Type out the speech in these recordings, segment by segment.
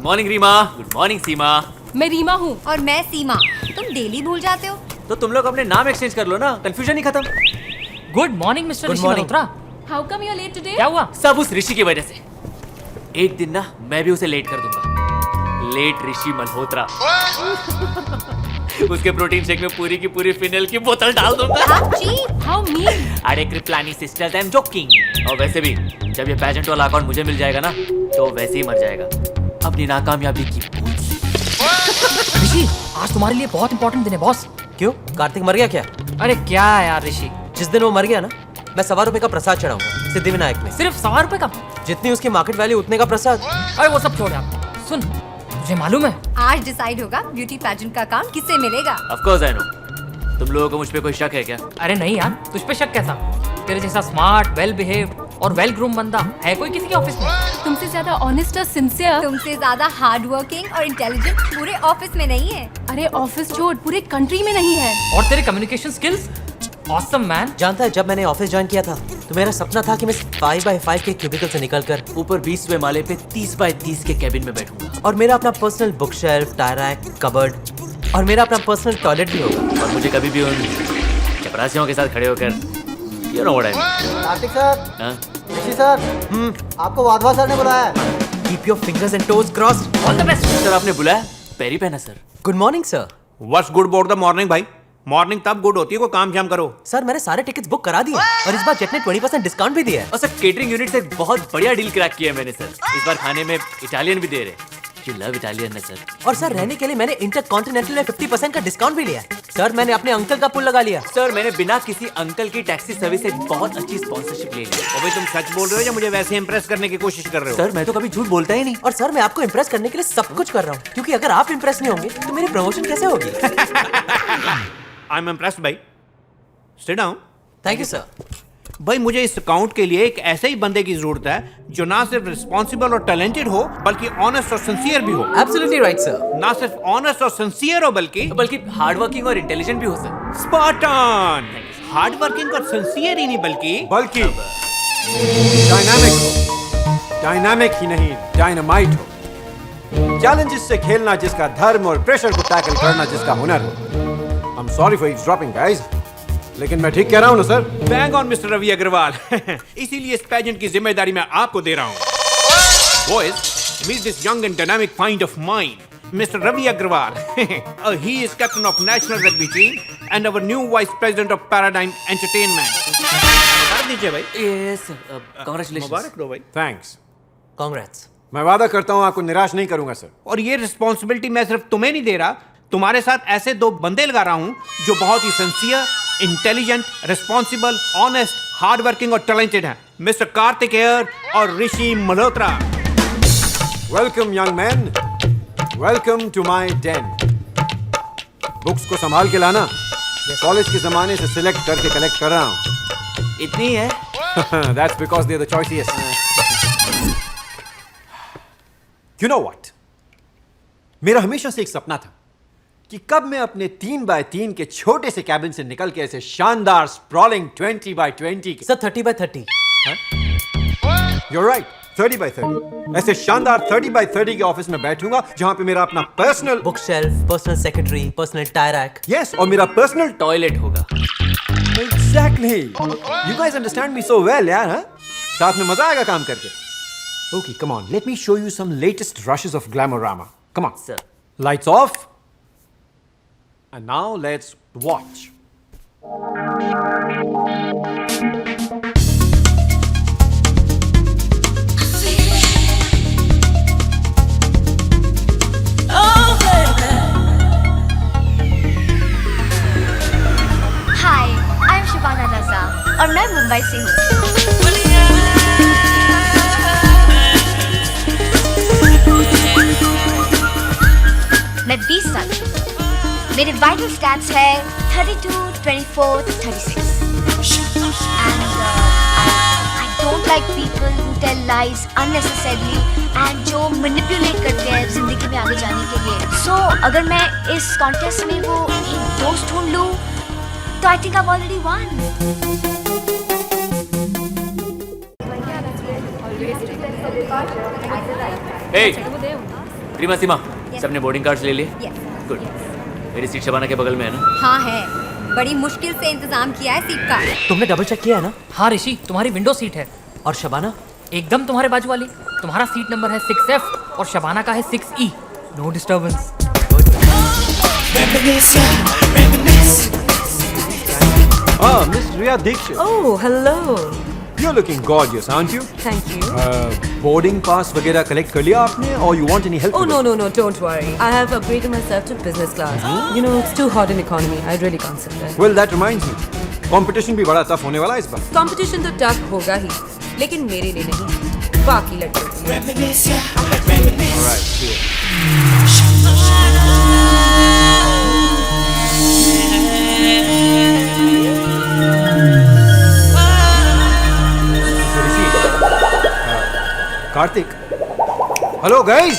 Good morning Reema. Good morning Seema. मैं रीमा हूँ। और मैं सीमा। तुम डेली भूल जाते हो। तो तुम लोग अपने नाम एक्सचेंज कर लो ना, कंफ्यूजन ही खत्म। Good morning mister Rishi Malhotra. How come you are late today? क्या हुआ? सब उस ऋषि की वजह से। एक दिन ना मैं भी उसे लेट कर दूंगा। लेट ऋषि मल्होत्रा। उसके प्रोटीन शेक में पूरी की पूरी फिनेल की बोतल डाल दूंगा। How mean? अरे क्रिप्लानी सिस्टर्स, आई एम जोकिंग। और वैसे भी जब ये पेजेंट वाला अकाउंट मुझे मिल जाएगा ना, तो वैसे ही मर जाएगा अपनी नाकामयाबी की भूल से। ऋषि, आज तुम्हारे लिए बहुत इंपॉर्टेंट दिन है बॉस। क्यों? कार्तिक मर गया क्या? अरे क्या है यार ऋषि, जिस दिन वो मर गया ना, मैं ₹1 का प्रसाद चढ़ाऊंगा सिद्धिविनायक में। सिर्फ ₹1 का? जितनी उसकी मार्केट वैल्यू उतने का प्रसाद। अरे वो सब छोड़ यार। सुन, तुझे मालूम है आज डिसाइड होगा ब्यूटी पैजेंट का अकाउंट किससे मिलेगा। Of course I know. तुम लोगों को मुझ पे कोई शक है क्या? अरे नहीं यार, तुझ पे शक कैसा? तेरे जैसा स्मार्ट, वेल बिहेव्ड और वेल ग्रूम बंदा है कोई किसी के ऑफिस में? तुमसे ज्यादा ऑनेस्ट और सिंसियर। तुमसे ज्यादा हार्ड वर्किंग और इंटेलिजेंट पूरे ऑफिस में नहीं है। अरे ऑफिस छोड़, पूरे कंट्री में नहीं है। और तेरे कम्युनिकेशन स्किल्स ऑसम मैन। जानता है, जब मैंने ऑफिस ज्वाइन किया था तो मेरा सपना था कि मैं 5x5 के क्यूबिकल से निकलकर ऊपर 20वें माले पे 30x30 के कैबिन में बैठूंगा। और मेरा अपना personal book shelf, tyre rack, cupboard और मेरा अपना पर्सनल टॉयलेट भी होगा। और मुझे कभी भी उन चपरासियों के साथ खड़े होकर you know what I mean. Kartik sir, हाँ? ऋषि सर, आपको वाधवा सर ने बुलाया है। Keep your fingers and toes crossed. All the best. Sir आपने बुलाया? पैरी पहना sir. Good morning sir. What's good about the morning भाई? मॉर्निंग तब गुड होती है को काम शाम करो। सर मैंने सारे टिकट्स बुक करा दिए और इस बार जेट ने 20% डिस्काउंट भी दिया है। और सर केटरिंग यूनिट से बहुत बढ़िया डील क्रैक किया है मैंने सर। इस बार खाने में इटालियन भी दे रहे। यू लव इटालियन है सर। और सर रहने के लिए मैंने इंटरकॉन्टिनेंटल में 50% का डिस्काउंट भी लिया है। सर मैंने अपने अंकल का पुल लगा लिया। सर मैंने बिना किसी अंकल की टैक्सी सर्विस से बहुत अच्छी स्पॉन्सरशिप ले ली। और भाई तुम सच बोल रहे हो या मुझे वैसे इंप्रेस करने की कोशिश कर रहे हो? सर मैं तो कभी झूठ बोलता ही नहीं। और सर मैं आपको इम्प्रेस करने के लिए सब कुछ कर रहा हूँ, क्योंकि अगर आप इम्प्रेस नहीं होंगे तो मेरी प्रमोशन कैसे होगी? आई एम इम्प्रेस्ड भाई। Sit down. Thank you sir. भाई मुझे इस अकाउंट के लिए एक ऐसे ही बंदे की जरूरत है जो ना सिर्फ रिस्पॉन्सिबल और टैलेंटेड हो बल्कि ऑनेस्ट और सिंसियर भी हो। Absolutely right sir. ना सिर्फ ऑनेस्ट और सिंसियर हो बल्कि हार्ड वर्किंग और इंटेलिजेंट भी हो sir. Spot on. Hard working और सिंसियर ही नहीं बल्कि डायनामिक हो। डायनामिक ही नहीं, डायनामाइट हो। चैलेंजेस से खेलना जिसका धर्म और प्रेशर को टैकल करना जिसका हुनर हो। I am sorry for eavesdropping guys, लेकिन मैं ठीक कह रहा हूं ना sir? Bang on mister Ravi Agarwal. इसीलिए इस पेजेंट की जिम्मेदारी मैं आपको दे रहा हूं। Boys, meet this young and dynamic find of mind, mister Ravi Agarwal. He is captain of national rugby team and our new vice president of Paradigm Entertainment. बता दीजिए भाई। Yes congratulations. मुबारक दो भाई। थैंक्स। कांग्रेट्स। मैं वादा करता हूं आपको निराश नहीं करूंगा सर। और ये रिस्पॉन्सिबिलिटी मैं सिर्फ तुम्हें नहीं दे रहा, तुम्हारे साथ ऐसे दो बंदे लगा रहा हूं जो बहुत ही sincere, intelligent, responsible, honest, hard working और टैलेंटेड हैं। मिस्टर कार्तिक एयर और Rishi Malhotra. Welcome young man, welcome to my den. Books को संभाल के लाना। कॉलेज के जमाने से सिलेक्ट करके कलेक्ट कर रहा हूं। इतनी है? That's because they're the choicest. You know what? मेरा हमेशा से एक सपना था कि कब मैं अपने 3x3 के छोटे से कैबिन से निकल के ऐसे शानदार स्प्रॉलिंग 20x20 के sir 30x30। You're right, 30x30 ऐसे शानदार 30x30 के ऑफिस में बैठूंगा जहां पे मेरा अपना personal book shelf, personal secretary, personal tyre rack. Yes, और मेरा पर्सनल टॉयलेट होगा। Exactly. You guys understand me so well यार। हाँ, साथ में मजा आएगा काम करके। Okay, come on, let me show you some latest rushes of Glamorama. Come on sir. Lights off and now let's watch. Hi, I am Shibana Raza और मैं मुंबई से हूँ। मैं 20 साल की हूँ। मेरे वाइटल स्टैट्स है 32, 24, 36 and I don't like people who tell lies unnecessarily and जो manipulate करते हैं जिंदगी में आगे जाने के लिए। So अगर मैं इस कॉन्टेस्ट में वो एक दोस्त ढूंढ लूँ तो I think I've already won. Hey, Reema सीमा सबने बोर्डिंग कार्ड्स ले लिए Yes. गुड मेरी सीट शबाना के बगल में है ना हाँ है, बड़ी मुश्किल से इंतजाम किया है सीट का। तुमने डबल चेक किया है ना? हाँ ऋषि, तुम्हारी विंडो सीट है और शबाना? एकदम तुम्हारे बाजू वाली। तुम्हारा सीट नंबर है 6F और शबाना का है 6E। No disturbance. Ah, Miss Riya Dixit. Oh, hello. You're looking gorgeous, aren't you? Thank you. Boarding pass वगैरह collect कर लिया आपने or you want any help? Oh, with no, it? no, no, don't worry. I have upgraded myself to business class. You know, it's too hot in economy. I really can't sit there. Well, that reminds me. Competition भी बड़ा tough होने वाला है इस बार. Competition तो tough होगा ही, लेकिन मेरे लिए नहीं, बाकी लड़कों के लिए। Alright, sure. Karthik. Hello, guys.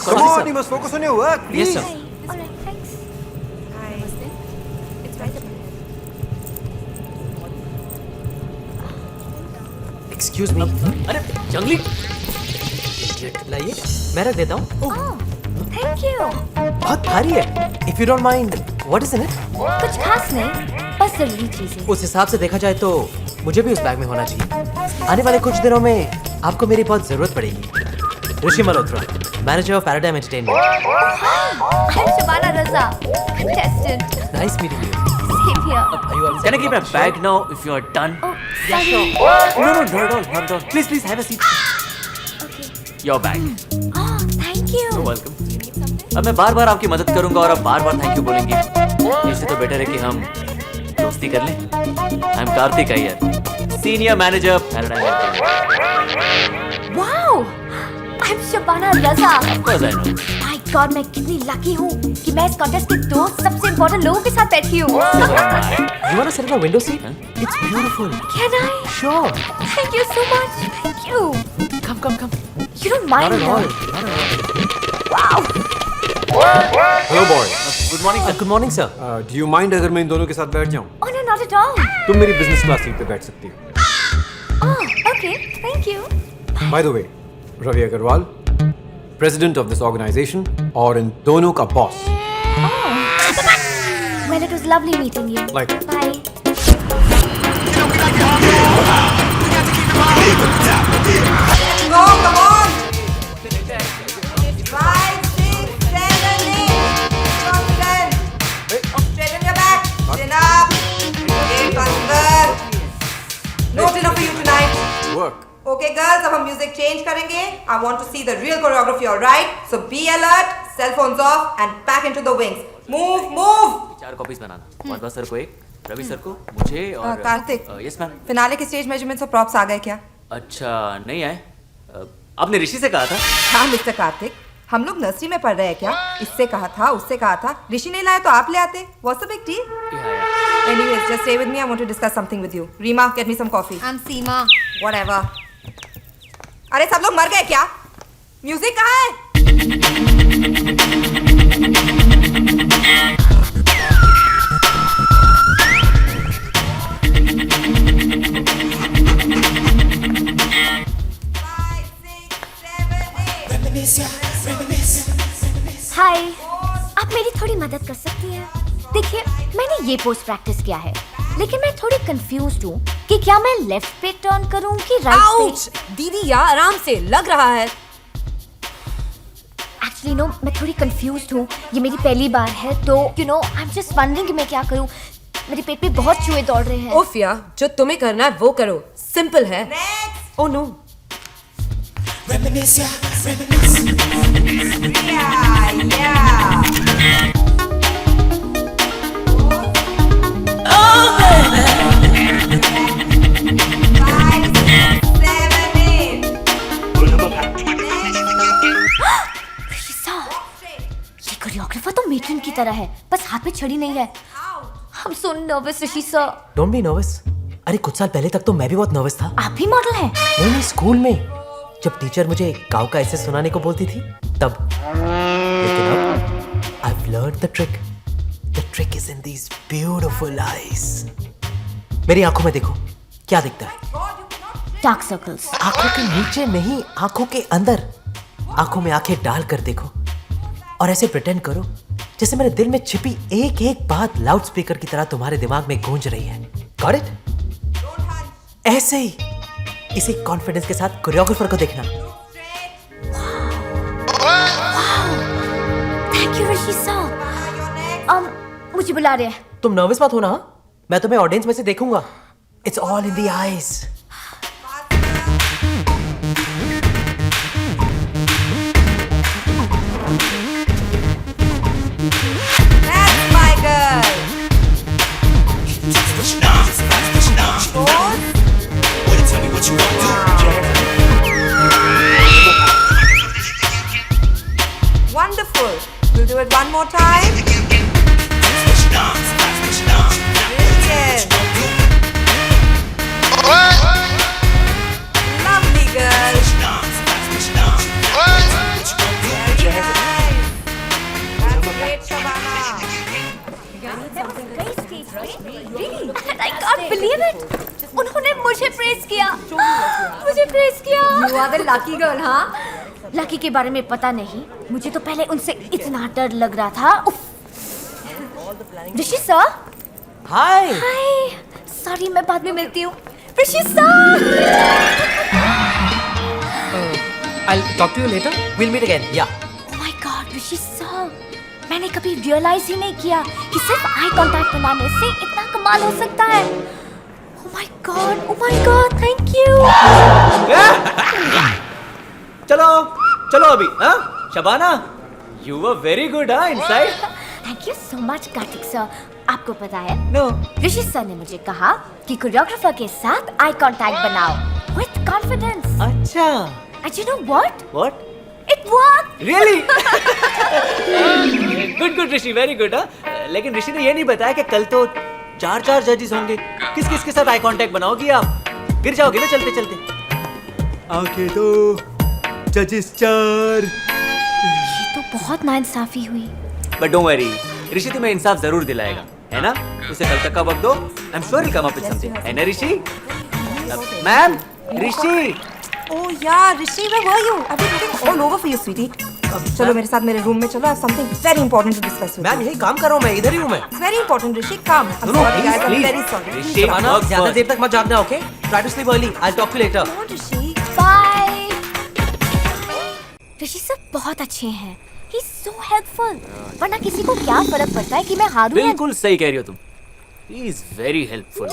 Come on, you must focus on your work, please. Yes, sir. Alright, thanks. Excuse me. अरे जंगली Idiot. लाइए, मैं रख देता हूँ। Oh, thank you. बहुत भारी है। If you don't mind, what is in it? कुछ खास नहीं, बस जरूरी चीजें। उस हिसाब से देखा जाए तो मुझे भी उस बैग में होना चाहिए। आने वाले कुछ दिनों में आपको मेरी बहुत जरूरत पड़ेगी। Rishi Malhotra, manager of Paradigm Entertainment. I'm Shabana Raza, contestant. Nice meeting you. Same here. Are you all set? Can I keep my bag now if you are done? Oh, sorry. No, not at all. Please, have a seat. Okay. Your bag. Oh, thank you. You're welcome. अब मैं बार-बार आपकी मदद करूंगा और आप बार-बार thank you बोलेंगी। इससे तो बेटर है कि हम दोस्ती कर लें। I am Kartik Iyer, senior manager paradigm entertainment. Wow, I'm Shabana Raza. Of course I know. My God, मैं कितनी लकी हूँ कि मैं इस कॉन्टेस्ट के दो सबसे इम्पोर्टेंट लोगों के साथ बैठी हूँ। You wanna sit in a window seat? It's beautiful. Can I? Sure. Thank you so much. Thank you. Come. You don't mind Not at all. Wow. Hello, boys. Good morning, sir. Good morning, sir. Do you mind अगर मैं इन दोनों के साथ बैठ जाऊं? Oh no, not at all. तुम मेरी business class seat पे बैठ सकती हो। Oh, okay. Thank you. By the way, Ravi Agarwal, president of this organization, और इन दोनों का boss. Well, it was lovely meeting you. Likewise. Bye. No, come on. 5, 6, 7, 8. Confident. Straighten your back. Chin up. Get faster. No dinner for you tonight. Work. Okay, girls, अब हम music change करेंगे. I want to see the real choreography, all right? So be alert, cell phones off, and back into the wings. Move. 4 copies बनाना। Wadhwa sir को एक, Ravi sir को, मुझे और Kartik. Yes ma'am. Finale के स्टेज मेजरमेंट्स और props आ गए क्या? अच्छा नहीं आए। आपने ऋषि से कहा था? हाँ मिस्टर कार्तिक, हम लोग नर्सरी में पढ़ रहे हैं क्या? इससे कहा था, उससे कहा था, ऋषि नहीं लाया तो आप ले आते। What's the big deal? Yeah. Anyways, just stay with me. I want to discuss something with you. Reema, get me some coffee. I'm Seema. Whatever. अरे सब लोग मर गए क्या? म्यूजिक कहाँ है? हाय, आप मेरी थोड़ी मदद कर सकती हैं? देखिए, मैंने ये पोस्ट प्रैक्टिस किया है, लेकिन मैं थोड़ी कंफ्यूज्ड हूँ कि क्या मैं लेफ्ट पे टर्न करूँ कि राइट आउच! दीदी यार आराम से, लग रहा है। पे। एक्चुअली नो, मैं थोड़ी कंफ्यूज्ड हूँ। ये मेरी पहली बार है, तो you know, I am just wondering कि मैं क्या करूँ। मेरे पेट में बहुत चूहे दौड़ रहे हैं। ओफ यार, जो तुम्हें करना है वो करो, सिंपल है। Oh no. ये कोरियोग्राफर तो मेट्रन की तरह है, बस हाथ में छड़ी नहीं है। I'm so nervous, Rishi sir. Don't be nervous. अरे कुछ साल पहले तक तो मैं भी बहुत नर्वस था। आप भी मॉडल हैं? नहीं, स्कूल में जब टीचर मुझे गाँव का ऐसे सुनाने को बोलती थी तब। लेकिन अब I've learned the trick. The trick is in these beautiful eyes. मेरी आंखों में देखो, क्या दिखता है? Dark circles. आंखों के नीचे नहीं, आंखों के अंदर। आंखों में आंखें डाल कर देखो, और ऐसे प्रिटेंड करो जैसे मेरे दिल में छिपी एक एक बात लाउड स्पीकर की तरह तुम्हारे दिमाग में गूंज रही है। Got it? ऐसे ही इसी कॉन्फिडेंस के साथ कोरियोग्राफर को देखना। Thank you Rishi sir. मुझे बुला रहे हैं। तुम नर्वस मत होना, मैं तुम्हें ऑडियंस में से देखूंगा। It's all in the eyes. That's my girl. Wonderful. We'll do it one more time. Brilliant. Lovely girl. Very nice. That's great, Shabana. I can't believe it. उन्होंने मुझे प्रेस किया। मुझे प्रेस किया। You are the lucky girl, हाँ? Lucky के बारे में पता नहीं, मुझे तो पहले उनसे इतना डर लग रहा था। उफ। ऋषि सर। हाय। हाय। सॉरी, मैं बाद में मिलती हूँ। ऋषि sir. I'll talk to you later. We'll meet again. Yeah. Oh my God, Rishi sir, मैंने कभी रियलाइज ही नहीं किया कि सिर्फ आई कांटेक्ट बनाने से इतना कमाल हो सकता है। Oh my God, thank you. चलो चलो अभी। हाँ Shabana, you were very good हाँ inside. Thank you so much, Kartik sir. आपको पता है? नो। ऋषि सर ने मुझे कहा कि कोरियोग्राफर के साथ आई कांटेक्ट बनाओ with confidence. अच्छा। And you know what? What? It worked. Really? Good good Rishi, very good. हाँ लेकिन ऋषि ने ये नहीं बताया कि कल तो चार जजेस होंगे। किस किस के साथ आई कांटेक्ट बनाओगी आप? गिर जाओगे ना चलते चलते। आंखें तो जजेस 4। ये तो बहुत नाइंसाफी हुई। बट डोंट वरी, ऋषि तुम्हें इंसाफ जरूर दिलाएगा, है ना? उसे कल तक का वक्त दो। I am sure he'll come up with something, है ना ऋषि? Ma'am, Rishi. Oh yeah, Rishi, where were you? I've been looking all over for you, sweetie. चलो मेरे साथ मेरे रूम में चलो. I have something very important to discuss with you. Ma'am यही काम कर रहा हूँ मैं, इधर ही हूँ मैं। It's very important, Rishi. Come. I'm No, sorry, guys. I'm please. very sorry. Rishi, Shabana, work ज्यादा first. देर तक मत जागना, okay? Try to sleep early. I'll talk to you later. Come on, Rishi. Bye. Rishi sir बहुत अच्छे हैं। He's so helpful. वरना किसी को क्या फर्क पड़ता है कि मैं हारूं या बिल्कुल सही कह रही हो तुम। He is very helpful.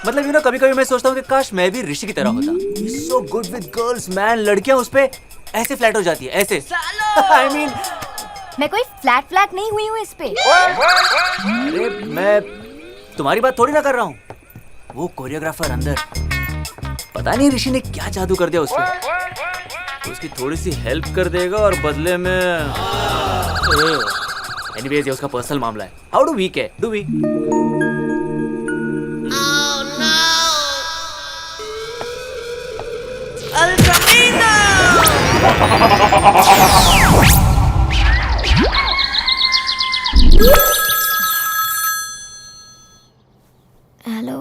मतलब ना कभी कभी मैं सोचता हूँ कि काश मैं भी ऋषि की तरह होता। He's so good with girls, man. लड़कियाँ उस पे ऐसे फ्लैट हो जाती है, ऐसे। I mean, मैं कोई फ्लैट नहीं हुई हूँ इस पे। अरे मैं तुम्हारी बात थोड़ी ना कर रहा हूँ। वो कोरियोग्राफर अंदर, पता नहीं ऋषि ने क्या जादू कर दिया उस पे। उसकी थोड़ी सी हेल्प कर देगा और बदले में एनीवेज ये उसका पर्सनल मामला है। How do we care? Do we? Hello.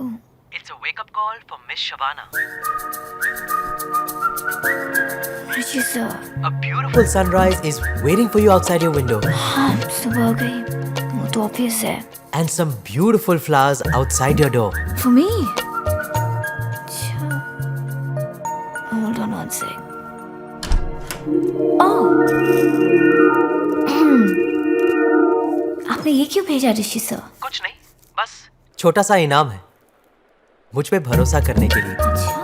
It's a wake-up call for Miss Shabana. Rishi sir. A beautiful sunrise is waiting for you outside your window. हाँ, सुबह हो गई। वो तो ऑब्वियस है। And some beautiful flowers outside your door. For me? अच्छा। Hold on one sec. Oh. आपने ये क्यों भेजा ऋषि सर? कुछ नहीं, बस छोटा सा इनाम है मुझ पे भरोसा करने के लिए। अच्छा।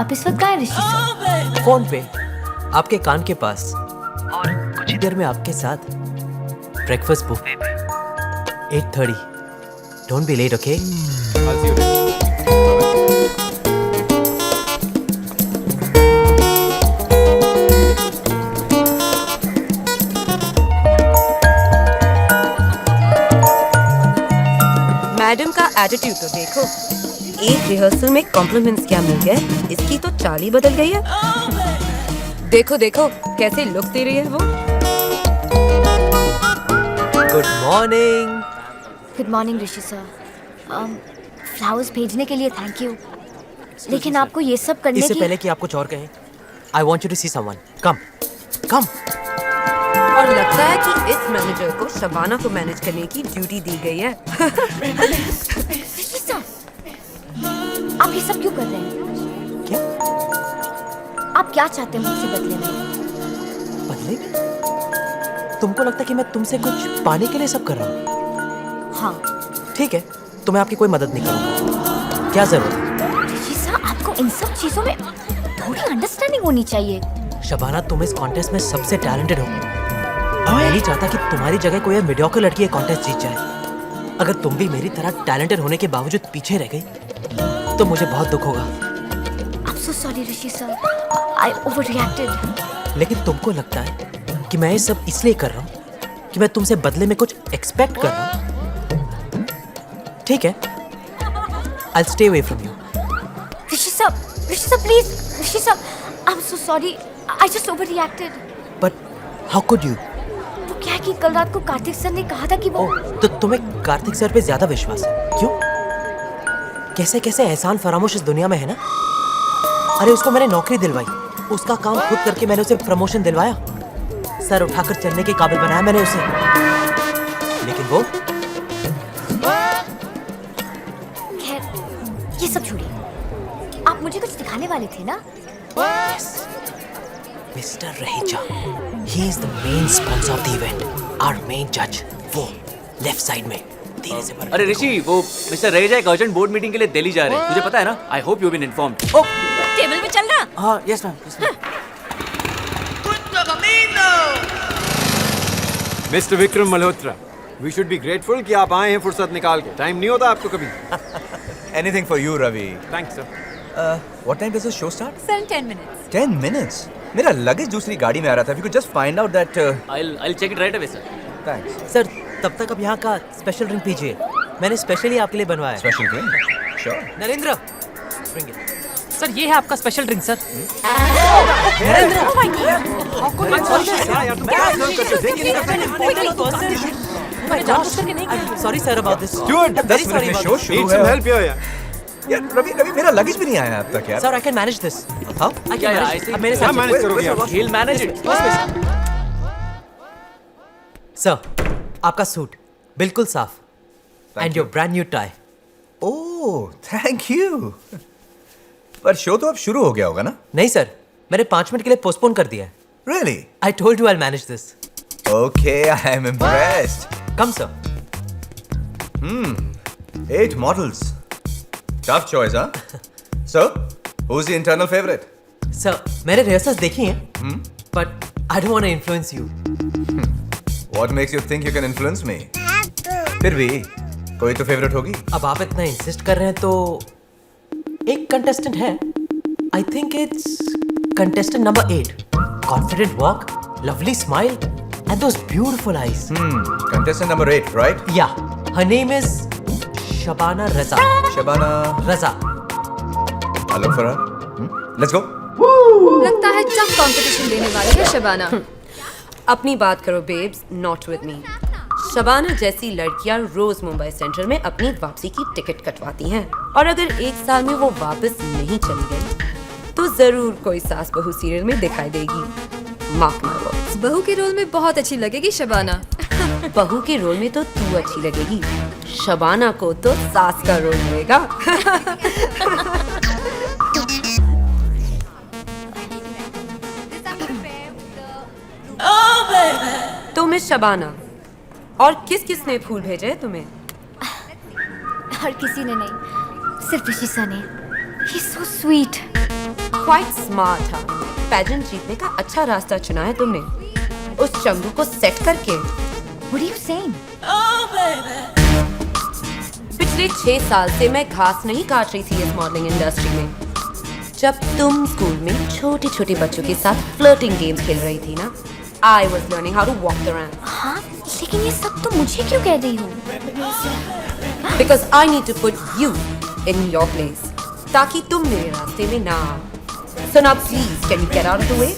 आप इस वक्त कहाँ हैं ऋषि सर? फोन पे आपके कान के पास, और कुछ ही देर में आपके साथ ब्रेकफास्ट बुफे पे 8:30. Don't be late, okay? I'll see you later. Madam का एटीट्यूड तो देखो। एक रिहर्सल में कॉम्प्लीमेंट्स क्या मिल गए, इसकी तो चाल ही बदल गई है। देखो देखो कैसे लुक दे रही है वो। Good morning. गुड मॉर्निंग ऋषि सर। फ्लावर्स भेजने के लिए थैंक यू, लेकिन आपको ये सब करने इससे की पहले कि आप कुछ और कहें, I want you to see someone. Come, come. और लगता है कि इस मैनेजर को शबाना को मैनेज करने की ड्यूटी दी गई है। ऋषि सर, आप ये सब क्यों कर रहे हैं? क्या आप क्या चाहते हैं मुझसे बदले में? बदले में? तुमको लगता है कि मैं तुमसे कुछ पाने के लिए सब कर रहा हूँ? हाँ। ठीक है, तो मैं आपकी कोई मदद नहीं करूँगा। क्या जरूरत है? ऋषि सर, आपको इन सब चीजों में थोड़ी अंडरस्टैंडिंग होनी चाहिए। शबाना, तुम इस कॉन्टेस्ट में सबसे टैलेंटेड हो। मैं नहीं चाहता कि तुम्हारी जगह कोई मीडियोकर लड़की ये कॉन्टेस्ट जीत जाए। अगर तुम भी मेरी तरह टैलेंटेड होने के बावजूद पीछे रह गई तो मुझे बहुत दुख होगा। I'm so sorry, Rishi sir. I overreacted. लेकिन तुमको लगता है कि मैं ये सब इसलिए कर रहा हूँ कि मैं तुमसे बदले में कुछ एक्सपेक्ट कर रहा हूँ? ठीक है, I'll stay away from you. Rishi sir, please. Rishi sir, I'm so sorry. I just overreacted. But how could you? वो क्या है कि कल रात को कार्तिक सर ने कहा था कि वो तो तुम्हें कार्तिक सर पे ज्यादा विश्वास है? क्यों? कैसे कैसे एहसान फरामोश इस दुनिया में है ना। अरे उसको मैंने नौकरी दिलवाई, उसका काम खुद करके मैंने उसे प्रमोशन दिलवाया, सर उठाकर चलने के काबिल बनाया मैंने उसे। लेकिन वो खैर, ये सब छोड़िए। आप मुझे कुछ दिखाने वाले थे ना? Mister Raheja, he is the main sponsor of the event, our main judge। वो लेफ्ट साइड में धीरे से बढ़। अरे ऋषि, वो मिस्टर रहेजा एक अर्जेंट बोर्ड मीटिंग के लिए दिल्ली जा रहे हैं, तुझे पता है ना? I hope you been informed. Oh, table पे चल रहा। हाँ, yes ma'am. Mister Vikram Malhotra, we should be grateful कि आप आए हैं फुर्सत निकाल के। टाइम नहीं होता आपको कभी। Anything for you, Ravi. Thanks sir. What time does the show start? Sir, in 10 minutes. 10 minutes. मेरा लगेज दूसरी गाड़ी में आ रहा था. If you could just find out that. I'll check it right away, sir. Thanks. Sir, तब तक अब यहाँ का स्पेशल ड्रिंक पीजिए, मैंने स्पेशली आपके लिए बनवाया है। Special drink. Sure. Narendra, bring it. Sir ये है आपका special drink sir. Sorry sir about this. Dude, I'm very 10 sorry minute में about show this. शुरू Need है. some help here, yeah. यार रवि मेरा लगेज भी नहीं आया अब तक यार. Sir, I can manage this. How? I can Yeah, I manage. see. अब मेरे क्या साथ मैनेज करोगे आप? He'll manage it. सर, आपका सूट बिल्कुल साफ and your brand new tie. Oh, thank you. पर शो तो अब शुरू हो गया होगा ना? नहीं सर, मैंने 5 मिनट के लिए पोस्टपोन कर दिया है। Really? I told you I manage this. Okay, I am impressed. Come sir. 8 models. Tough choice, huh? So, who's the internal favorite? Sir, मैंने रिहर्सल्स देखी हैं, but I don't want to influence you. What makes you think you can influence me? फिर भी कोई तो favourite होगी. अब आप इतना इंसिस्ट कर रहे हैं तो एक कंटेस्टेंट है। I think it's contestant number 8। Confident walk, lovely smile and those beautiful eyes. Contestant number 8, right? या, her name is Shabana Raza. Shabana. Raza. I'll look for her. Let's go. लगता है टफ कंपटीशन देने वाली है शबाना। अपनी बात करो babes, not with me. Shabana जैसी लड़कियां रोज मुंबई सेंट्रल में अपनी वापसी की टिकट कटवाती हैं, और अगर 1 साल में वो वापस नहीं चली गई तो जरूर कोई सास बहू सीरियल में दिखाई देगी। Mark my words. बहू के रोल में बहुत अच्छी लगेगी शबाना। बहू के रोल में तो तू अच्छी लगेगी, शबाना को तो सास का रोल मिलेगा। तो मिस शबाना, और किस किस ने फूल भेजे हैं तुम्हें? हर किसी ने नहीं, सिर्फ ऋषि सर ने। He's so sweet. Quite smart था। पैजेंट जीतने का अच्छा रास्ता चुना है तुमने, उस चंगू को सेट करके। What are you saying? पिछले 6 साल से मैं घास नहीं काट रही थी इस मॉडलिंग इंडस्ट्री में। जब तुम स्कूल में छोटे छोटे बच्चों के साथ फ्लर्टिंग गेम्स खेल रही थी ना, I was learning how to walk the ramp. हाँ, लेकिन ये सब तो मुझे क्यों कह रही हो? Because I need to put you in your place, ताकि तुम मेरे रास्ते में ना आओ। So now please, can you get out of the way?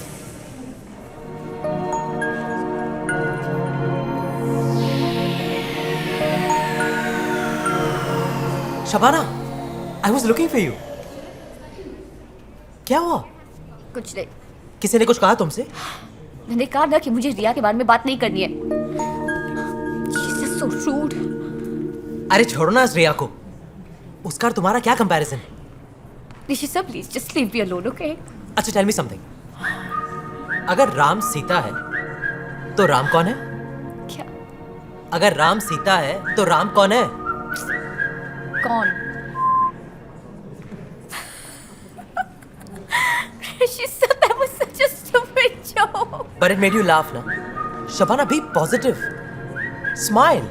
Shabana, I was looking for you. क्या हुआ? कुछ नहीं। किसी ने कुछ कहा तुमसे? मैंने कहा ना कि मुझे रिया के बारे में बात नहीं करनी है। This is so rude. अरे छोड़ो ना इस रिया को, उसका और तुम्हारा क्या comparison? Rishi sir, please just leave me alone, okay? अच्छा टेल मी समथिंग, अगर राम सीता है तो राम कौन है? क्या? अगर राम सीता है तो राम कौन है? कौन? Rishi sir, that was such a stupid joke. But it made you laugh ना? शबाना बी पॉजिटिव, स्माइल,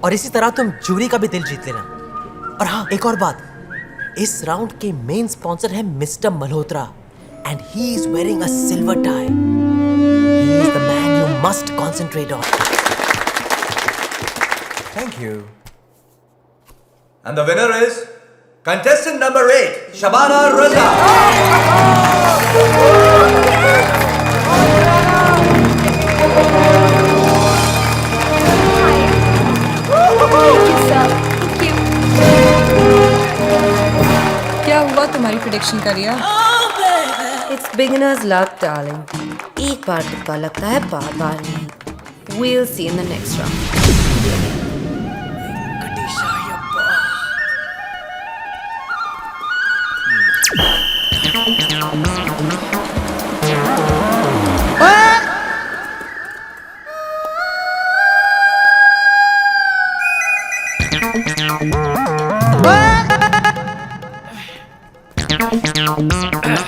और इसी तरह तुम जूरी का भी दिल जीत लेना। और हाँ एक और बात, इस राउंड के मेन स्पॉन्सर है mister Malhotra and he is wearing a silver tie. He is the man you must concentrate on. Thank you. And the winner is contestant number 8, Shabana Raza. क्या हुआ तुम्हारी प्रेडिक्शन का रिया? इट्स बिगिनर्स लक डार्लिंग, एक बार तुक्का लगता है, बार बार नहीं। We'll see in the next round.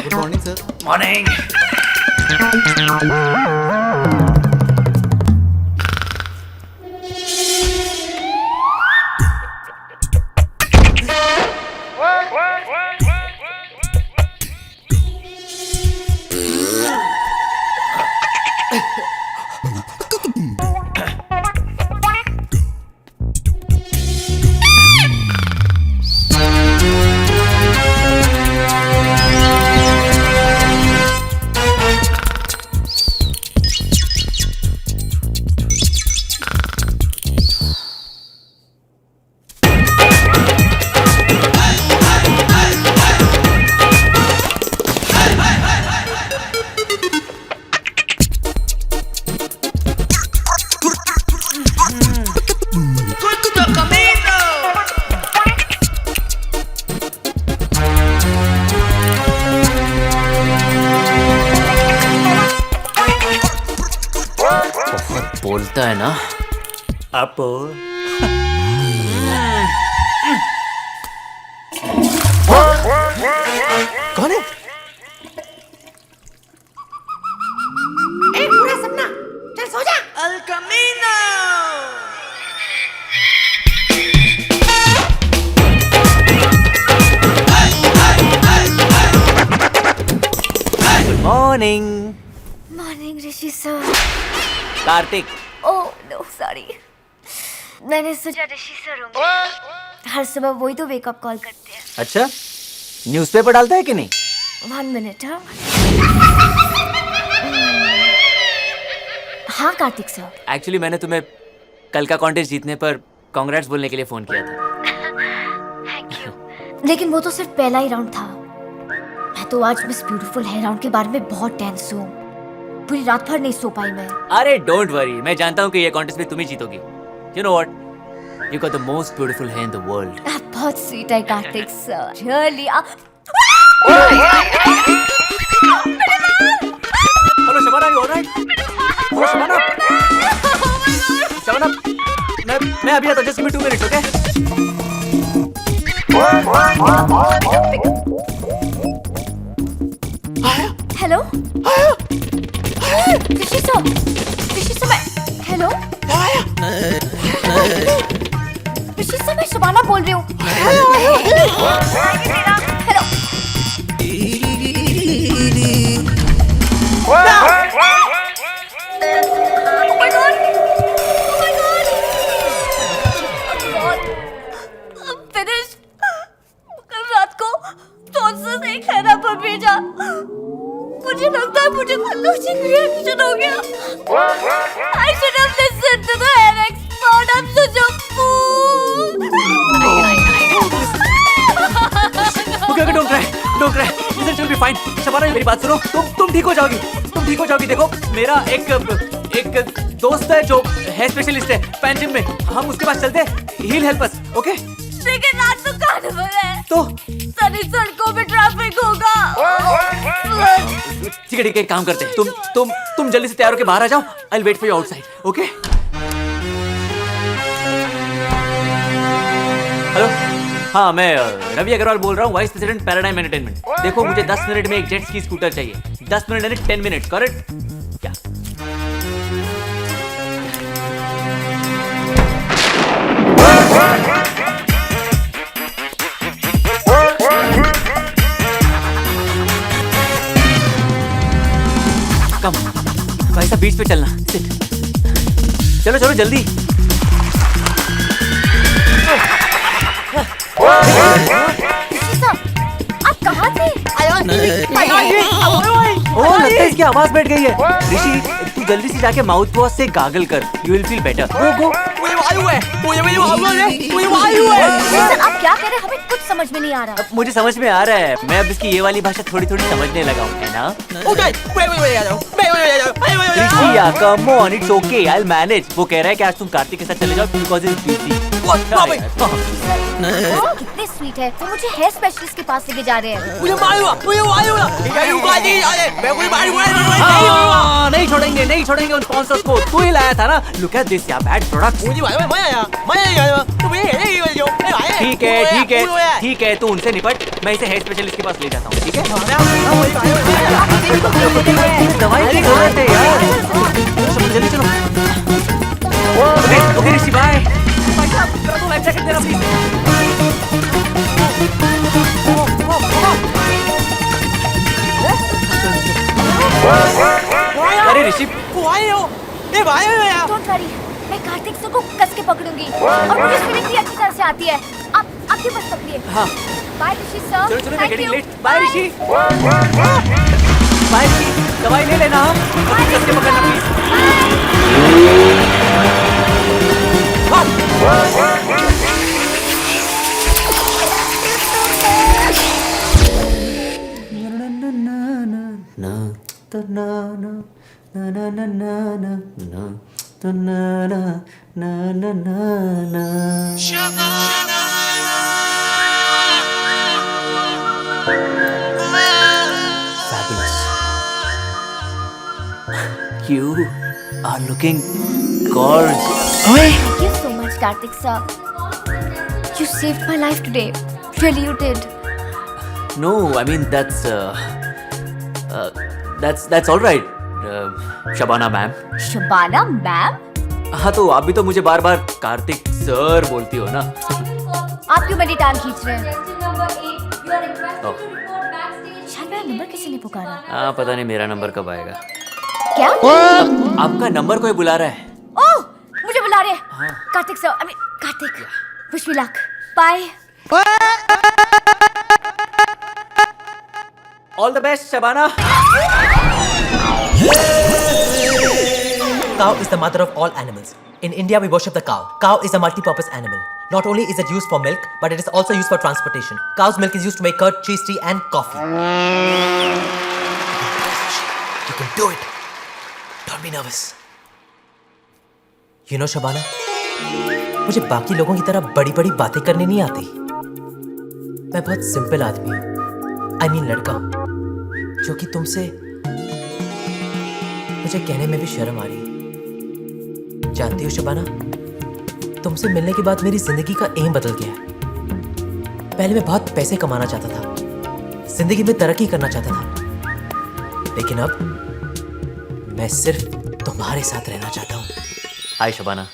Good morning sir. Morning. बोलता है ना आप। कौन है? ए पूरा सपना, चल सो जा। अल कमीनो। Good morning. Morning, Rishi sir. Kartik. Oh no, sorry. मैंने सोचा ऋषि सर होंगे। हर सुबह वही तो वेकअप कॉल करते हैं। अच्छा, न्यूज़पेपर डालता है कि नहीं? 1 minute, हाँ। हाँ कार्तिक सर। एक्चुअली मैंने तुम्हें कल का कॉन्टेस्ट जीतने पर कांग्रेट्स बोलने के लिए फोन किया था। Thank you. लेकिन वो तो सिर्फ पहला ही राउंड था। मैं तो आज मिस ब्यूटीफुल है राउंड के बारे में बहुत टेंस हूँ। पूरी रात भर नहीं सो पाई मैं। अरे डोंट वरी, मैं जानता हूँ कि ये कॉन्टेस्ट में तुम ही जीतोगी। You know what, you got the most beautiful hair in the world. आप बहुत स्वीट है Kartik sir. Really. Hello Shabana, you alright? Hello Shabana. Shabana, मैं अभी आता हूँ, just give me 2 minutes, okay? Hello Rishi sir, Rishi sir मैं, हेलो ऋषि सर मैं शबाना बोल रही हूँ। हेलो कल रात को स्पॉन्सर ने खैरा पर भेजा। मुझे लगता है मुझे allergic reaction हो गया। I should have listened to the hair expert. I'm such a fool. Okay, don't cry. Listen, she'll be fine. Shabana, मेरी बात सुनो, तुम ठीक हो जाओगी। तुम ठीक हो जाओगी। देखो मेरा एक दोस्त है जो हेयर स्पेशलिस्ट है पैंजिम में, हम उसके पास चलते हैं, he'll help us, okay? लेकिन रात तो कार्निवल है, तो सारी सड़कों पे ट्रैफिक होगा। ठीक है एक काम करते हैं, तुम जल्दी से तैयार होके बाहर आ जाओ, I'll wait for you outside, okay? Hello, हाँ मैं रवि अग्रवाल बोल रहा हूँ, वाइस प्रेसिडेंट पैराडाइम एंटरटेनमेंट। देखो मुझे 10 मिनट में एक जेट स्की स्कूटर चाहिए। 10 मिनट यानी 10 मिनट, करेक्ट? क्या? कम भाई साहब बीच पे चलना, सिट। चलो चलो जल्दी। आप कहाँ थे? ओ लगता है इसकी आवाज बैठ गई है। ऋषि तू जल्दी से जाके माउथ वॉश से गागल कर, you will feel better. Go sir, आप क्या कह रहे हैं? हमें कुछ समझ में नहीं आ रहा। मुझे समझ में आ रहा है, मैं अब इसकी ये वाली भाषा थोड़ी थोड़ी समझने लगा हूँ, है ना? Rishi come on, it's okay, I will manage. वो कह रहा है कि आज तुम कार्तिक के साथ चले जाओ बिकॉज़ इज बिजी। वो कितने स्वीट है, वो मुझे हेयर स्पेशलिस्ट के पास लेके जा रहे हैं। नहीं छोड़ेंगे नहीं छोड़ेंगे उन स्पॉन्सर्स को, तू ही लाया था ना। लुक एट दिस यार, बैड प्रोडक्ट्स। ठीक है ठीक है ठीक है, तू उनसे निपट, मैं इसे हेयर स्पेशलिस्ट के पास ले जाता हूँ, ठीक है? दवाई की जरूरत है यार, जल्दी चलो। ओके ऋषि बाय। भाई साहब जरा तो लाइफ जैकेट देना प्लीज। अरे ऋषि Don't worry, मैं कार्तिक सर को कस के पकड़ूंगी और मुझे स्विमिंग भी अच्छी तरह से आती है। आप ही बस पकड़िए। हाँ बाय ऋषि सर। चलो चलो, मैं गेटिंग लेट। बाय ऋषि। बाय ऋषि, दवाई ले लेना, कस के पकड़ना please. Fabulous. You are looking gorgeous. Thank you so much, Karthik sir. You saved my life today. Really, you did. No, I mean that's all right, Shabana ma'am. Shabana ma'am? हाँ तो आप भी तो मुझे बार बार कार्तिक सर बोलती हो ना। आप क्यों मेरी टांग खींच रहे हैं? शायद मेरा नंबर किसी ने पुकारा। हाँ पता नहीं मेरा नंबर कब आएगा। क्या? आपका नंबर कोई बुला रहा है। ओह, मुझे बुला रहे हैं। Kartik sir, I mean Kartik, wish me luck. Bye. All the best, Shabana. Cow is the mother of all animals. In India, we worship the cow. Cow is a multi-purpose animal. Not only is it used for milk, but it is also used for transportation. Cow's milk is used to make curd, cheese, tea, and coffee. You can do it. Don't be nervous. You know, Shabana, मुझे बाकी लोगों की तरह बड़ी-बड़ी बातें करनी नहीं आती। मैं बहुत सिंपल आदमी हूँ। I mean लड़का हूँ, जो कि तुमसे मुझे कहने में भी शर्म आ रही है। जानती हो शबाना, तुमसे मिलने के बाद मेरी जिंदगी का एम बदल गया है। पहले मैं बहुत पैसे कमाना चाहता था, जिंदगी में तरक्की करना चाहता था, लेकिन अब मैं सिर्फ तुम्हारे साथ रहना चाहता हूँ। हाय शबाना।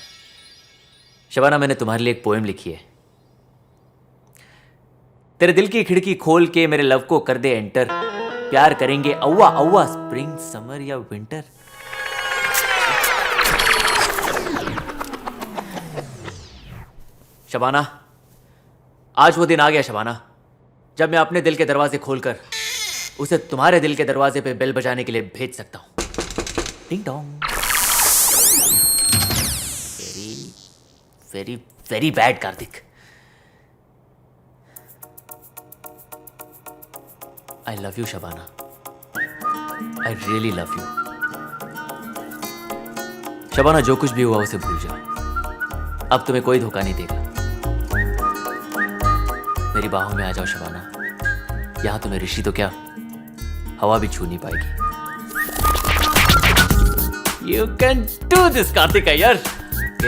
शबाना, मैंने तुम्हारे लिए एक पोएम लिखी है। तेरे दिल की खिड़की खोल के मेरे लव को कर दे एंटर, प्यार करेंगे औवा औवा, स्प्रिंग समर या विंटर। शबाना, आज वो दिन आ गया शबाना, जब मैं अपने दिल के दरवाजे खोलकर उसे तुम्हारे दिल के दरवाजे पे बेल बजाने के लिए भेज सकता हूं। Ding dong. Very very very bad Kartik. I love you, Shabana. I really love you. Shabana, जो कुछ भी हुआ उसे भूल जाओ। अब तुम्हें कोई धोखा नहीं देगा। मेरी बाहों में आ जाओ शबाना। यहां तुम्हें ऋषि तो क्या, हवा भी छू नहीं पाएगी। You can do this, Kartik Iyer.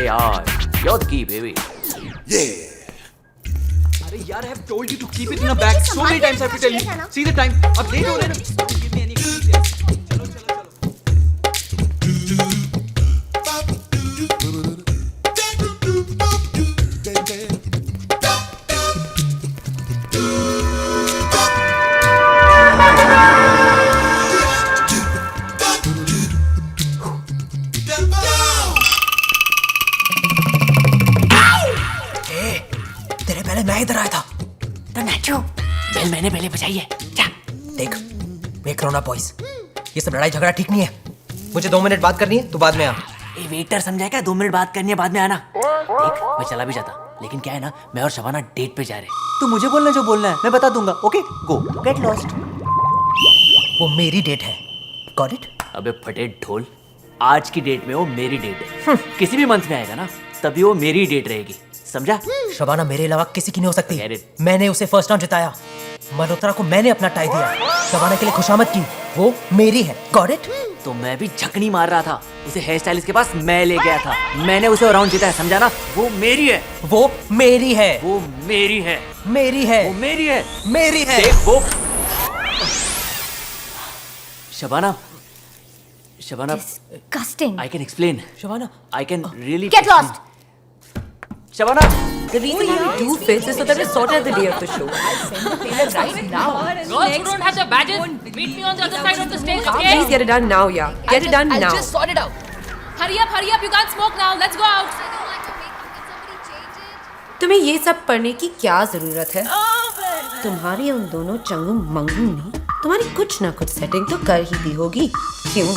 यार, you're the key, baby. अरे यार, I have told you to keep it in a bag. So many times I have to tell you. See the time. अब लेट हो रहे हैं ना। Don't give me any excuse. चलो चलो चलो। तेरे पहले मैं इधर आया था। तो नाचो, बेल मैंने पहले बजाई है। जा। देख, वेक रोना बॉयज, ये सब लड़ाई झगड़ा ठीक नहीं है। मुझे 2 मिनट बात करनी है, तू बाद में आ। ए वेटर, समझाएगा 2 मिनट बात करनी है, बाद में आना। देख, मैं चला भी जाता, लेकिन क्या है ना, मैं और शबाना डेट पे जा रहे हैं। तू मुझे बोलना जो बोलना है, मैं बता दूंगा। ओके, गो गेट लॉस्ट। वो मेरी डेट है, गॉट इट? अबे फटे ढोल, आज की डेट में वो मेरी डेट है। किसी भी मंथ में आएगा ना, तभी वो मेरी डेट रहेगी, समझा? शबाना मेरे अलावा किसी की नहीं हो सकती। Get it. मैंने उसे फर्स्ट राउंड जिताया, मल्होत्रा को मैंने अपना टाई दिया, शबाना के लिए खुशामद की, वो मेरी है, गॉट इट? तो मैं भी झकनी मार रहा था, उसे हेयर स्टाइलिस्ट के पास मैं ले गया था, मैंने उसे राउंड जिताया, समझा ना? वो मेरी है, वो मेरी है, वो मेरी है, मेरी है, वो मेरी है, मेरी है। देख वो Shabana, Shabana, Disgusting. I can explain. Shabana, I can really Get lost. Shabana, The reason why we do fits is so that we sort out the day of the show. Girls who don't have the badges, meet me on the other side of the stage, okay? Please get it done now, yeah. Get it done now. sort it out. Hurry up, you can't smoke now. Let's go out. तुम्हें ये सब पढ़ने की क्या जरूरत है? तुम्हारी उन दोनों चंगू मंगू ने तुम्हारी कुछ ना कुछ सेटिंग तो कर ही दी होगी, क्यों?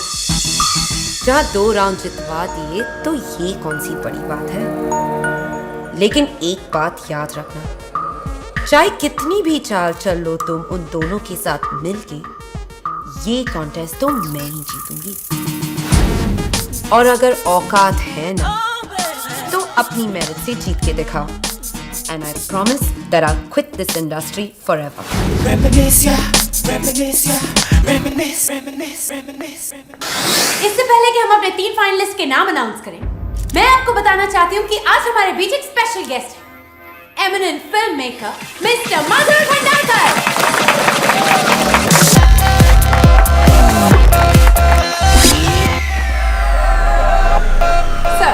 जहाँ 2 राउंड जितवा दिए तो ये कौन सी बड़ी बात है? लेकिन एक बात याद रखना, चाहे कितनी भी चाल चल लो तुम उन दोनों के साथ मिलके, ये कॉन्टेस्ट तो मैं ही जीतूंगी। और अगर औकात है ना, तो अपनी मेरिट से जीत के दिखाओ। And I promise that I'll quit this industry forever. इससे पहले कि हम अपने 3 फाइनलिस्ट के नाम अनाउंस करें, मैं आपको बताना चाहती हूँ कि आज हमारे बीच एक स्पेशल गेस्ट है, एमिनेंट फिल्म मेकर मिस्टर मधुर भंडारकर। सर,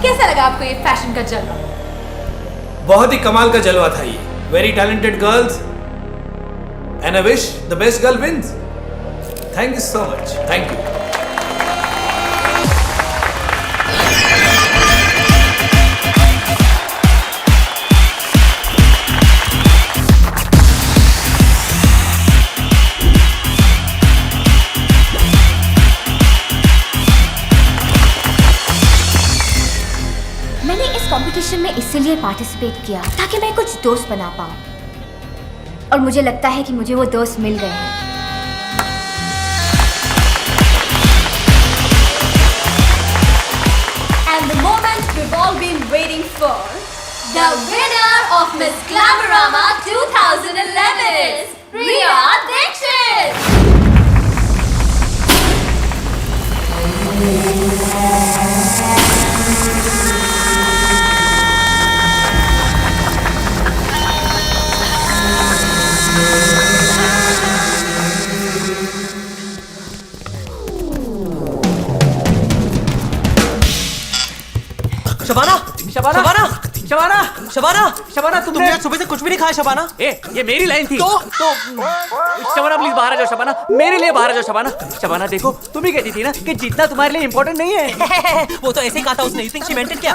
कैसा लगा आपको ये फैशन का जलवा? बहुत ही कमाल का जलवा था ये। Very talented girls and I wish the best girl wins. Thank you so much, thank you. मैंने इस कंपटीशन में इसीलिए पार्टिसिपेट किया ताकि मैं कुछ दोस्त बना पाऊं, और मुझे लगता है कि मुझे वो दोस्त मिल गए हैं। And the moment we've all been waiting for, the winner of Miss Glamorama 2011 is Priya Dixit. Shabana, Shabana, Shabana, Shabana, Shabana, Shabana, तुमने आज सुबह से कुछ भी नहीं खाया शबाना? ये मेरी लाइन थी। तो शबाना प्लीज बाहर आ जाओ शबाना, मेरे लिए बाहर आ जाओ शबाना। शबाना देखो, तुम ही कहती थी ना कि जीतना तुम्हारे लिए इम्पोर्टेंट नहीं है। वो तो ऐसे ही कहा था उसने। You think she meant it क्या?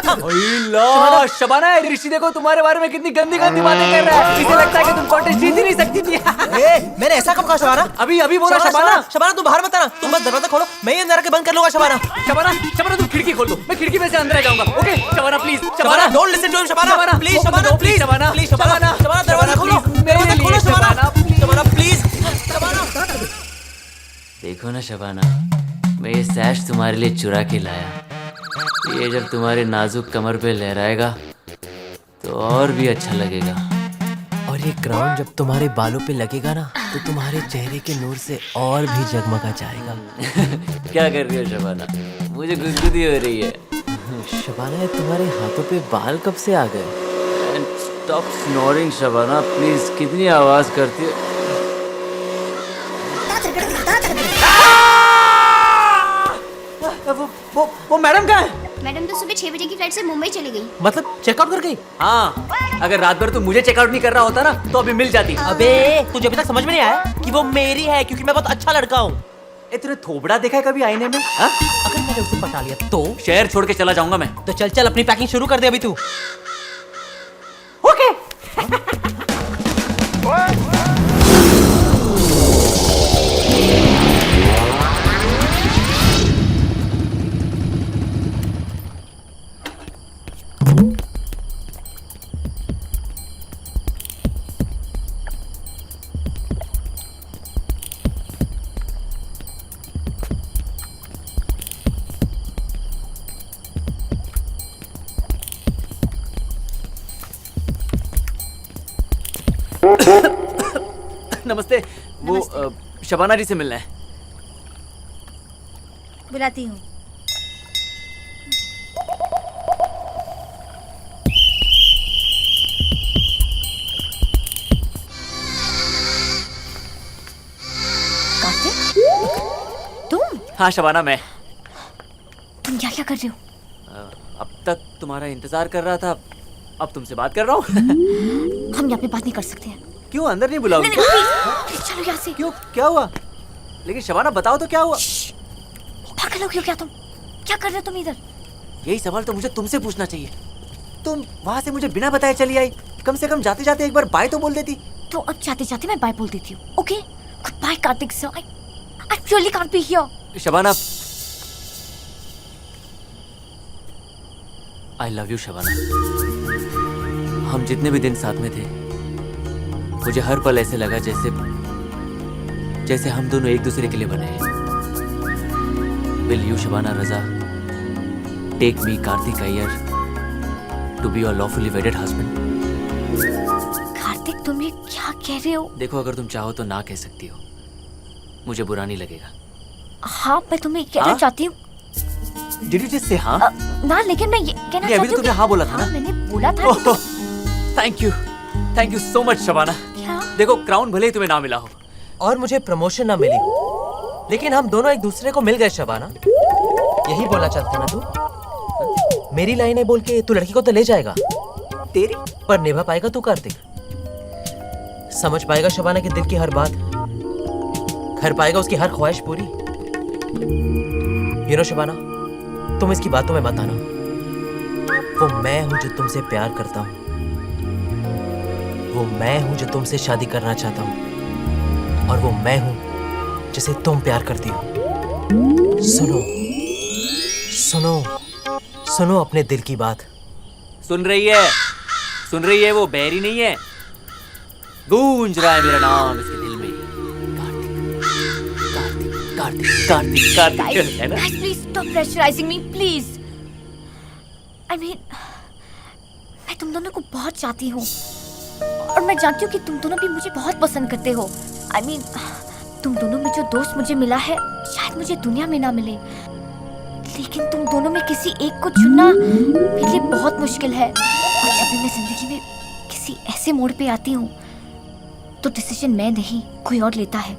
शबाना, ऋषि देखो तुम्हारे बारे में कितनी गंदी गंदी बातें कर रहा है। इसे लगता है कि तुम कॉन्टेस्ट जीत ही नहीं सकती थी। मैंने ऐसा कब कहा शबाना? अभी बोला शबाना। शबाना तुम बाहर मत आना, तुम बस दरवाजा खोलो, मैं ही अंदर आके बंद कर लूंगा शबाना। शबाना तुम खिड़की खोल दो, मैं खिड़की में से अंदर आ जाऊंगा। Okay Shabana please, Shabana don't listen to him Shabana, please Shabana, please Shabana, please Shabana, Shabana दरवाजा खोलो, दरवाजा खोलो शबाना, शबाना प्लीज, शबाना। देखो ना शबाना, मैं ये सैश तुम्हारे लिए चुरा के लाया। ये जब तुम्हारे नाजुक कमर पे लहराएगा तो और भी अच्छा लगेगा। और ये क्राउन जब तुम्हारे बालों पे लगेगा ना तो तुम्हारे चेहरे के नूर से और भी जगमगा जाएगा। क्या कर रही हो शबाना? मुझे गुदगुदी हो रही है। शबाना, ये तुम्हारे हाथों पे बाल कब से आ गए? Stop snoring Shabana please. कितनी आवाज करती है। वो मैडम कहाँ है? मैडम तो सुबह 6 बजे की फ्लाइट से मुंबई चली गई। मतलब चेकआउट कर गई? हाँ, अगर रात भर तू मुझे चेकआउट नहीं कर रहा होता ना तो अभी मिल जाती। अबे तुझे अभी तक समझ में नहीं आया कि वो मेरी है क्योंकि मैं बहुत अच्छा लड़का हूँ। तूने थोबड़ा देखा है कभी आईने में? हा? अगर मैंने उसे पटा लिया तो शहर छोड़ के चला जाऊंगा मैं। तो चल चल अपनी पैकिंग शुरू कर दे अभी तू। ओके। नमस्ते। वो शबाना जी से मिलना है। बुलाती हूँ। कार्तिक, तुम? हाँ शबाना, मैं। तुम क्या क्या कर रहे हो? अब तक तुम्हारा इंतजार कर रहा था, अब तुमसे बात कर रहा हूँ। हम यहाँ पे बात नहीं कर सकते हैं। क्यों? अंदर नहीं बुलाओगे? नहीं, प्लीज चलो यहाँ से। क्यों? क्या हुआ? लेकिन शबाना बताओ तो क्या हुआ? पागल हो क्या तुम? क्या कर रहे हो तुम इधर? यही सवाल तो मुझे तुमसे पूछना चाहिए। तुम वहाँ से मुझे बिना बताए चली आई। कम से कम जाते जाते एक बार बाय तो बोल देती। तो अब जाते जाते मैं बाय बोल देती हूँ। Okay, goodbye Kartik sir. I really can't be here. Shabana, I love you Shabana. हम जितने भी दिन साथ में थे मुझे हर पल ऐसे लगा जैसे हम दोनों एक दूसरे के लिए बने हैं। Will you Shabana Raza take me Kartik Iyer to be your lawfully wedded husband? Kartik तुम ये क्या कह रहे हो? देखो, अगर तुम चाहो तो ना कह सकती हो, मुझे बुरा नहीं लगेगा। हाँ, मैं तुम्हें कहना चाहती हूँ। Did you just say हाँ? ना, लेकिन मैं ये कहना चाहती हूँ। अभी तो तुमने हाँ बोला था ना? मैंने बोला था कि thank you so much Shabana. देखो, क्राउन भले ही तुम्हें ना मिला हो और मुझे प्रमोशन ना मिली हो, लेकिन हम दोनों एक दूसरे को मिल गए शबाना। यही बोलना चाहता ना तू? मेरी लाइनें बोल के तू लड़की को तो ले जाएगा तेरी, पर निभा पाएगा तू कार्तिक? समझ पाएगा शबाना के दिल की हर बात? कर पाएगा उसकी हर ख्वाहिश पूरी? यू नो शबाना, तुम इसकी बातों में मत आना। वो मैं हूं जो तुमसे प्यार करता हूं, वो मैं हूं जो तुमसे शादी करना चाहता हूं, और वो मैं हूं जिसे तुम प्यार करती हो। सुनो सुनो सुनो अपने दिल की बात। सुन रही है? वो बहरी नहीं है। गूंज रहा है मेरा नाम इसके दिल में। कार्तिक है ना? Guys, please stop pressurizing me, please. I mean, मैं तुम दोनों को बहुत चाहती हूँ और मैं जानती हूँ कि तुम दोनों भी मुझे बहुत पसंद करते हो। I mean, तुम दोनों में जो दोस्त मुझे मिला है शायद मुझे दुनिया में ना मिले, लेकिन तुम दोनों में किसी एक को चुनना मेरे लिए बहुत मुश्किल है। और जब भी मैं जिंदगी में किसी ऐसे मोड़ पे आती हूँ तो डिसीजन मैं नहीं कोई और लेता है।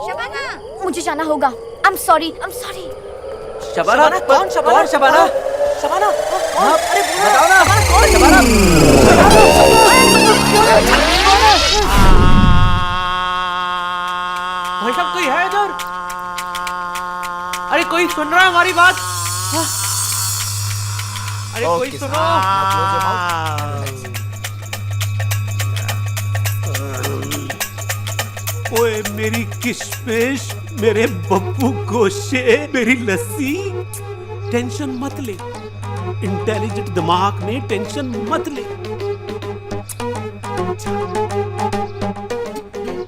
शबाना, मुझे जाना होगा। I'm sorry. शबाना, कौन शबाना? शबाना, अरे बताओ ना, कौन शबाना? भाई साहब, कोई है इधर? अरे कोई सुन रहा है हमारी बात? अरे कोई सुनो। ओए मेरी किशमिश, मेरे बब्बू गोशे, मेरी लस्सी। टेंशन मत ले, इंटेलिजेंट दिमाग में टेंशन मत ले।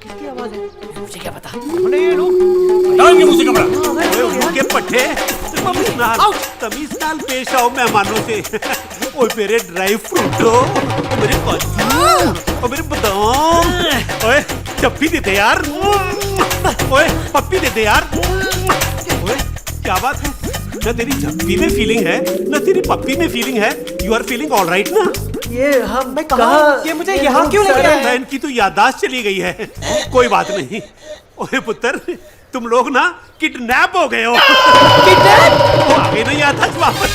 किसकी आवाज है? मुझे क्या पता? मुंह से कपड़ा। ओए मुंह के पट्टे, तमीज नाल पेश आओ मेहमानों से। ओए मेरे ड्राई फ्रूटो, मेरे काजू, और मेरे बादाम, ओए चप्पी दे दे यार, ओए पप्पी दे दे यार। ओए क्या बात है, ना तेरी चप्पी में फीलिंग है ना तेरी पप्पी में फीलिंग है। You are feeling all right ना? ये मैं कहा, ये मुझे यहाँ क्यों लेके आए? बहन की तो याददाश्त चली गई है। कोई बात नहीं। ओए पुत्र, तुम लोग ना किडनैप हो गए हो। आगे नहीं आता वापस।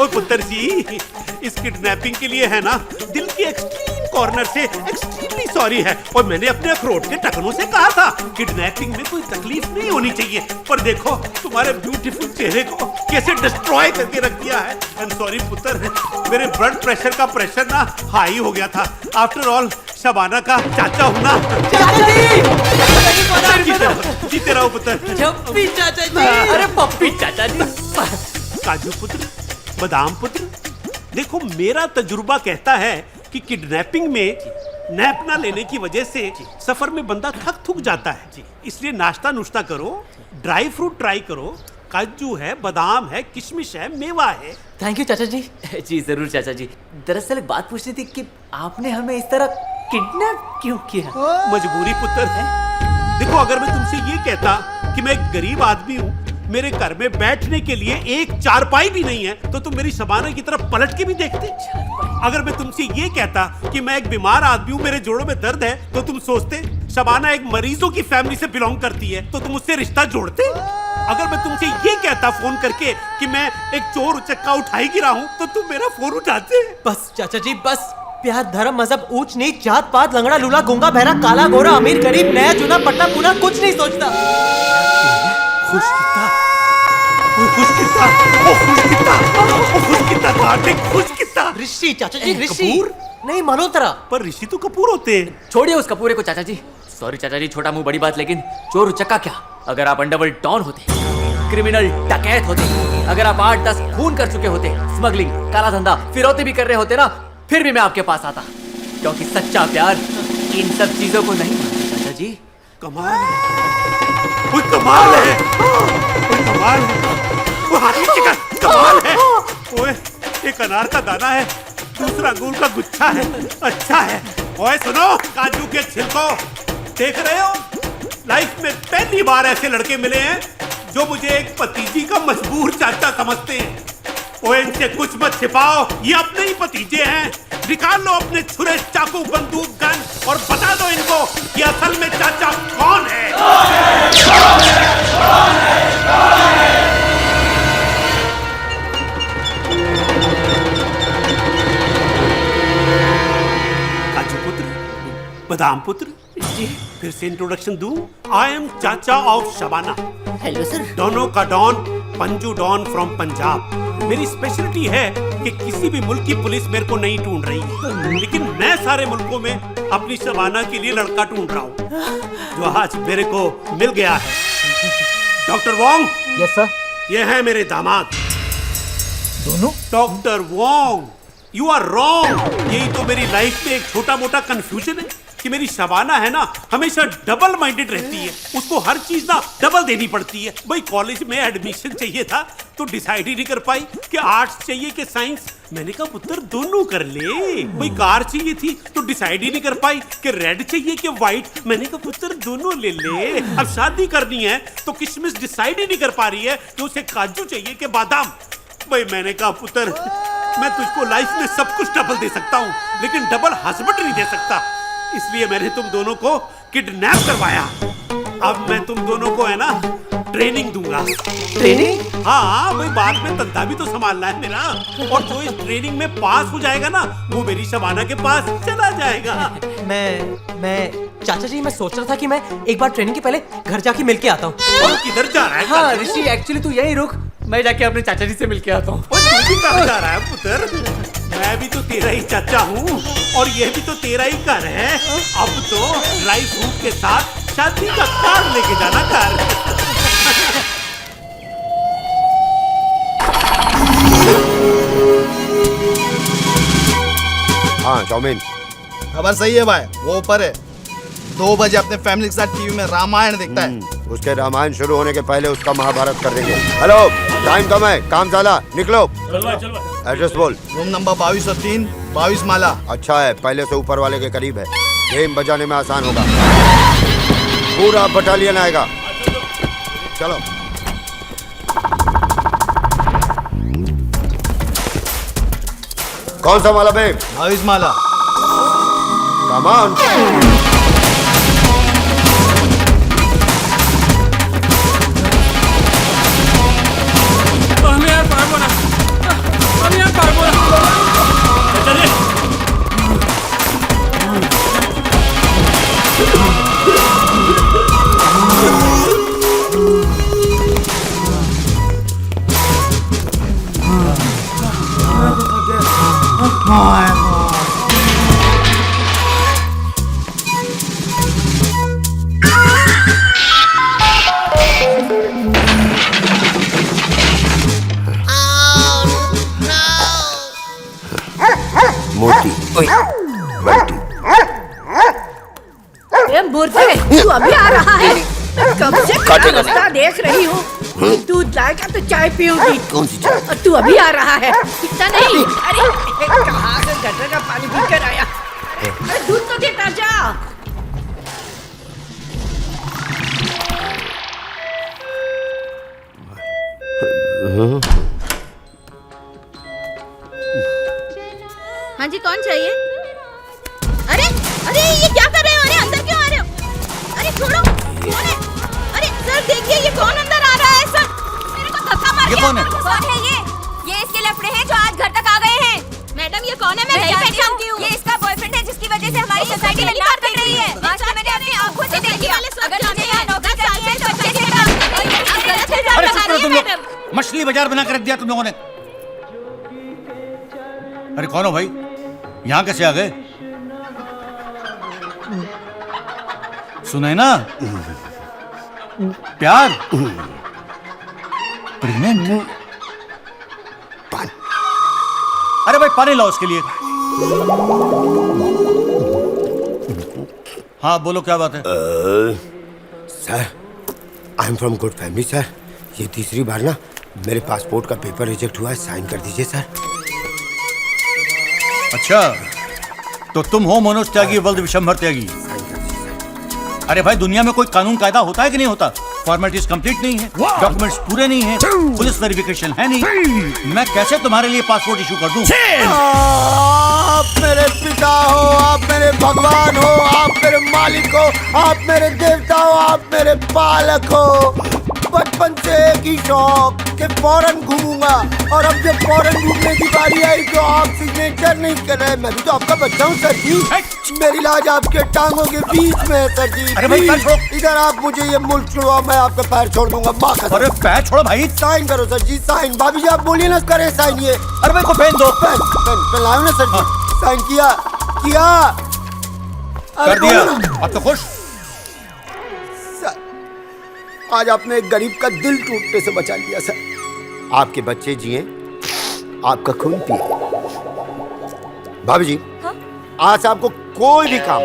ओए पुत्र जी, इस किडनैपिंग के लिए है ना दिल की एक्सट्रीम कॉर्नर से एक्सट्रीमली सॉरी है। और मैंने अपने अखरोट के टखनों से कहा था किडनैपिंग में कोई तकलीफ नहीं होनी चाहिए, पर देखो तुम्हारे ब्यूटीफुल चेहरे को कैसे डिस्ट्रॉय करके रख दिया है। आई एम सॉरी पुत्र, मेरे ब्लड प्रेशर का प्रेशर ना हाई हो गया था। आफ्टर ऑल शबाना का चाचा हूं ना। जीते रहो पुत्र। चप्पी चाचा जी, अरे पप्पी चाचा जी। काजू पुत्र, बादाम पुत्र, देखो मेरा तजुर्बा कहता है कि किडनैपिंग में नैप ना लेने की वजह से सफर में बंदा थक जाता है। इसलिए नाश्ता नुश्ता करो, ड्राई फ्रूट ट्राई करो, काजू है, बादाम है, किशमिश है, मेवा है। थैंक यू चाचा जी। जी जरूर चाचा जी। दरअसल एक बात पूछनी थी कि आपने हमें इस तरह किडनैप क्यों किया? मजबूरी पुत्र है। देखो अगर मैं तुमसे ये कहता कि मैं एक गरीब आदमी हूँ, मेरे घर में बैठने के लिए एक चारपाई भी नहीं है, तो तुम मेरी शबाना की तरफ पलट के भी देखते। अगर मैं तुमसे ये कहता कि मैं एक बीमार आदमी हूँ, मेरे जोड़ों में दर्द है, तो तुम सोचते शबाना एक मरीजों की फैमिली से बिलोंग करती है, तो तुम उससे रिश्ता जोड़ते। अगर मैं तुमसे ये कहता फोन करके कि मैं एक चोर उचक्का उठाई गिरा हूँ, तो तुम मेरा फोन उठाते। बस चाचा जी बस। प्यार, धर्म, मजहब, ऊंच नीच, जात पात, लंगड़ा लूला, गूंगा बहरा, काला गोरा, अमीर गरीब, नया चुना पट्टा पूना कुछ नहीं सोचता। खुश किता ऋषि चाचा जी, ऋषि नहीं मल्होत्रा। पर ऋषि तो कपूर होते हैं। छोड़िए उस कपूरे को चाचा जी। सॉरी चाचा जी, छोटा मुंह बड़ी बात, लेकिन चोर उचक्का क्या? अगर आप अंडरवर्ल्ड डॉन होते, क्रिमिनल डकैत होते, अगर आप 8-10 खून कर चुके होते, स्मगलिंग, काला धंधा, फिरौती भी कर रहे होते ना, फिर भी मैं आपके पास आता, क्योंकि सच्चा प्यार इन सब चीजों को नहीं मानता चाचा जी। कमाल है, कोई कमाल है, कोई कमाल है, वो हाथी चिकन कमाल है। ओए एक अनार का दाना है, दूसरा अंगूर का गुच्छा है, अच्छा है। ओए सुनो काजू के छिलको, देख रहे हो लाइफ में पहली बार ऐसे लड़के मिले हैं जो मुझे एक भतीजी का मजबूर चाचा समझते हैं। ओए इनसे कुछ मत छिपाओ, ये अपने ही भतीजे हैं। निकाल लो अपने छुरे, चाकू, बंदूक, गन और बता दो इनको कि असल में चाचा कौन है। काजू पुत्र, बादाम पुत्र, फिर से इंट्रोडक्शन दूं। आई एम चाचा ऑफ शबाना। Hello sir. डॉनों का don, Panju don from Punjab. मेरी स्पेशलिटी है कि किसी भी मुल्क की पुलिस मेरे को नहीं ढूंढ रही, लेकिन मैं सारे मुल्कों में अपनी शबाना के लिए लड़का ढूंढ रहा हूँ, जो आज मेरे को मिल गया है। Doctor Wong. Yes sir. ये है मेरे दामाद। दोनों? Doctor Wong, you are wrong. यही तो मेरी लाइफ में एक छोटा मोटा कंफ्यूजन है कि मेरी शबाना है ना हमेशा डबल माइंडेड रहती है, उसको हर चीज ना डबल देनी पड़ती है। भाई कॉलेज में एडमिशन चाहिए था तो डिसाइड ही नहीं कर पाई कि आर्ट्स चाहिए कि साइंस। मैंने कहा पुत्र दोनों कर ले। भाई कार चाहिए थी तो डिसाइड ही नहीं कर पाई कि रेड चाहिए कि व्हाइट। मैंने कहा पुत्र दोनों ले ले। अब शादी करनी है तो किशमिश डिसाइड ही नहीं कर पा रही है कि उसे काजू चाहिए कि बादाम। भाई मैंने कहा पुत्र मैं तुझको लाइफ में सब कुछ डबल दे सकता हूँ, लेकिन डबल हस्बैंड नहीं दे सकता। इसलिए मैंने तुम दोनों को किडनैप करवाया। अब मैं तुम दोनों को है ना ट्रेनिंग दूंगा। ट्रेनिंग? हाँ भाई बाद में धंधा भी तो संभालना है मेरा, और जो इस ट्रेनिंग में पास हो जाएगा ना वो मेरी शबाना के पास चला जाएगा। मैं चाचा जी मैं सोच रहा था कि मैं एक बार ट्रेनिंग के पहले घर जाके मिल के आता हूँ। किधर जा रहा है? हाँ ऋषि एक्चुअली तू यही रुक, मैं जाके अपने चाचा जी से मिल के आता हूँ। तू भी कहाँ जा रहा है पुत्र? मैं भी तो तेरा ही चाचा हूँ और ये भी तो तेरा ही घर है। अब तो ड्राई फ्रूट के साथ शादी का कार्ड लेके जाना घर। हाँ चाउमीन। खबर सही है भाई, वो ऊपर है 2 बजे अपने फैमिली के साथ टीवी में रामायण देखता है। उसके रामायण शुरू होने के पहले उसका महाभारत कर देंगे। हेलो टाइम कम है, काम ज्यादा, निकलो। चल भाई। एड्रेस बोल। रूम नंबर 2203, 22 माला। अच्छा है, पहले से ऊपर वाले के करीब है, गेम बजाने में आसान होगा। पूरा बटालियन आएगा। चलो। कौन सा माला बे? 22 माला। Come on. আমি আর পারবো না, আমি আর পারবো না। চলে। मोती, ओए, बल्टी। ए मूर्खे, तू अभी आ रहा है? कब से तेरा रास्ता देख रही हूँ। दूध लाएगा तो चाय पीऊंगी। कौन सी चाय? और तू अभी आ रहा है? इतना नहीं। अरे कहाँ से गटर का पानी पी कर आया? अरे दूध तो देता जा। हाँ जी, कौन चाहिए? अरे अरे ये क्या कर रहे हो? अरे अंदर क्यों आ रहे हो? अरे छोड़ो, कौन है? अरे सर देखिए, ये कौन अंदर आ रहा है? सर मेरे को धक्का मार दिया। कौन है ये इसके लफड़े हैं जो आज घर तक आ गए हैं। मैडम ये कौन है? मैं नहीं पहचानती हूँ। ये इसका बॉयफ्रेंड है जिसकी वजह से हमारी सोसाइटी में लात लग रही है। आज तो मैंने अपनी आंखों से देखी। अगर तुझे यहाँ नौकरी चाहिए तो अच्छे से काम करो। अरे चुप करो तुम लोग, मछली बाजार बना कर रख दिया तुम लोगों ने। अरे कौन हो भाई, यहाँ कैसे आ गए? सुना है ना, प्यार, प्रेग्नेंट। अरे भाई पानी लाओ उसके लिए। हाँ बोलो, क्या बात है? Sir, I am from good family sir. ये तीसरी बार ना मेरे पासपोर्ट का पेपर रिजेक्ट हुआ है, साइन कर दीजिए सर। अच्छा, तो तुम हो मनोज त्यागी वल्द विशंभर त्यागी। अरे भाई, दुनिया में कोई कानून कायदा होता है कि नहीं होता? फॉर्मेलिटीज कंप्लीट नहीं है, डॉक्यूमेंट्स पूरे नहीं है, पुलिस वेरिफिकेशन है नहीं, मैं कैसे तुम्हारे लिए पासपोर्ट इशू कर दूं? आप मेरे पिता हो, आप मेरे भगवान हो, आप मेरे मालिक हो, आप मेरे देवता हो, आप मेरे पालक हो। बचपन से एक ही शौक कि फॉरेन घूमूंगा, और अब जब फॉरेन घूमने की बारी आई तो आप सिग्नेचर नहीं कर रहे। मैं भी तो आपका बच्चा हूँ सर जी, मेरी लाज आपके टांगों के बीच में है सर जी। अरे भाई पैर छोड़ो। इधर आप मुझे ये मुल्क छुड़वाओ, मैं आपका पैर छोड़ दूंगा। अरे पैर छोड़ो भाई। साइन करो सर जी, साइन। भाभी जी आप बोलिए ना, करे साइन ये। अरे भाई को पेन दो। पेन लाओ ना सर जी। साइन किया कर दिया। अब तो खुश? आज आपने एक गरीब का दिल टूटने से बचा लिया सर। आपके बच्चे जिए, आपका खून पिए। भाभी जी, आज से आपको कोई भी काम,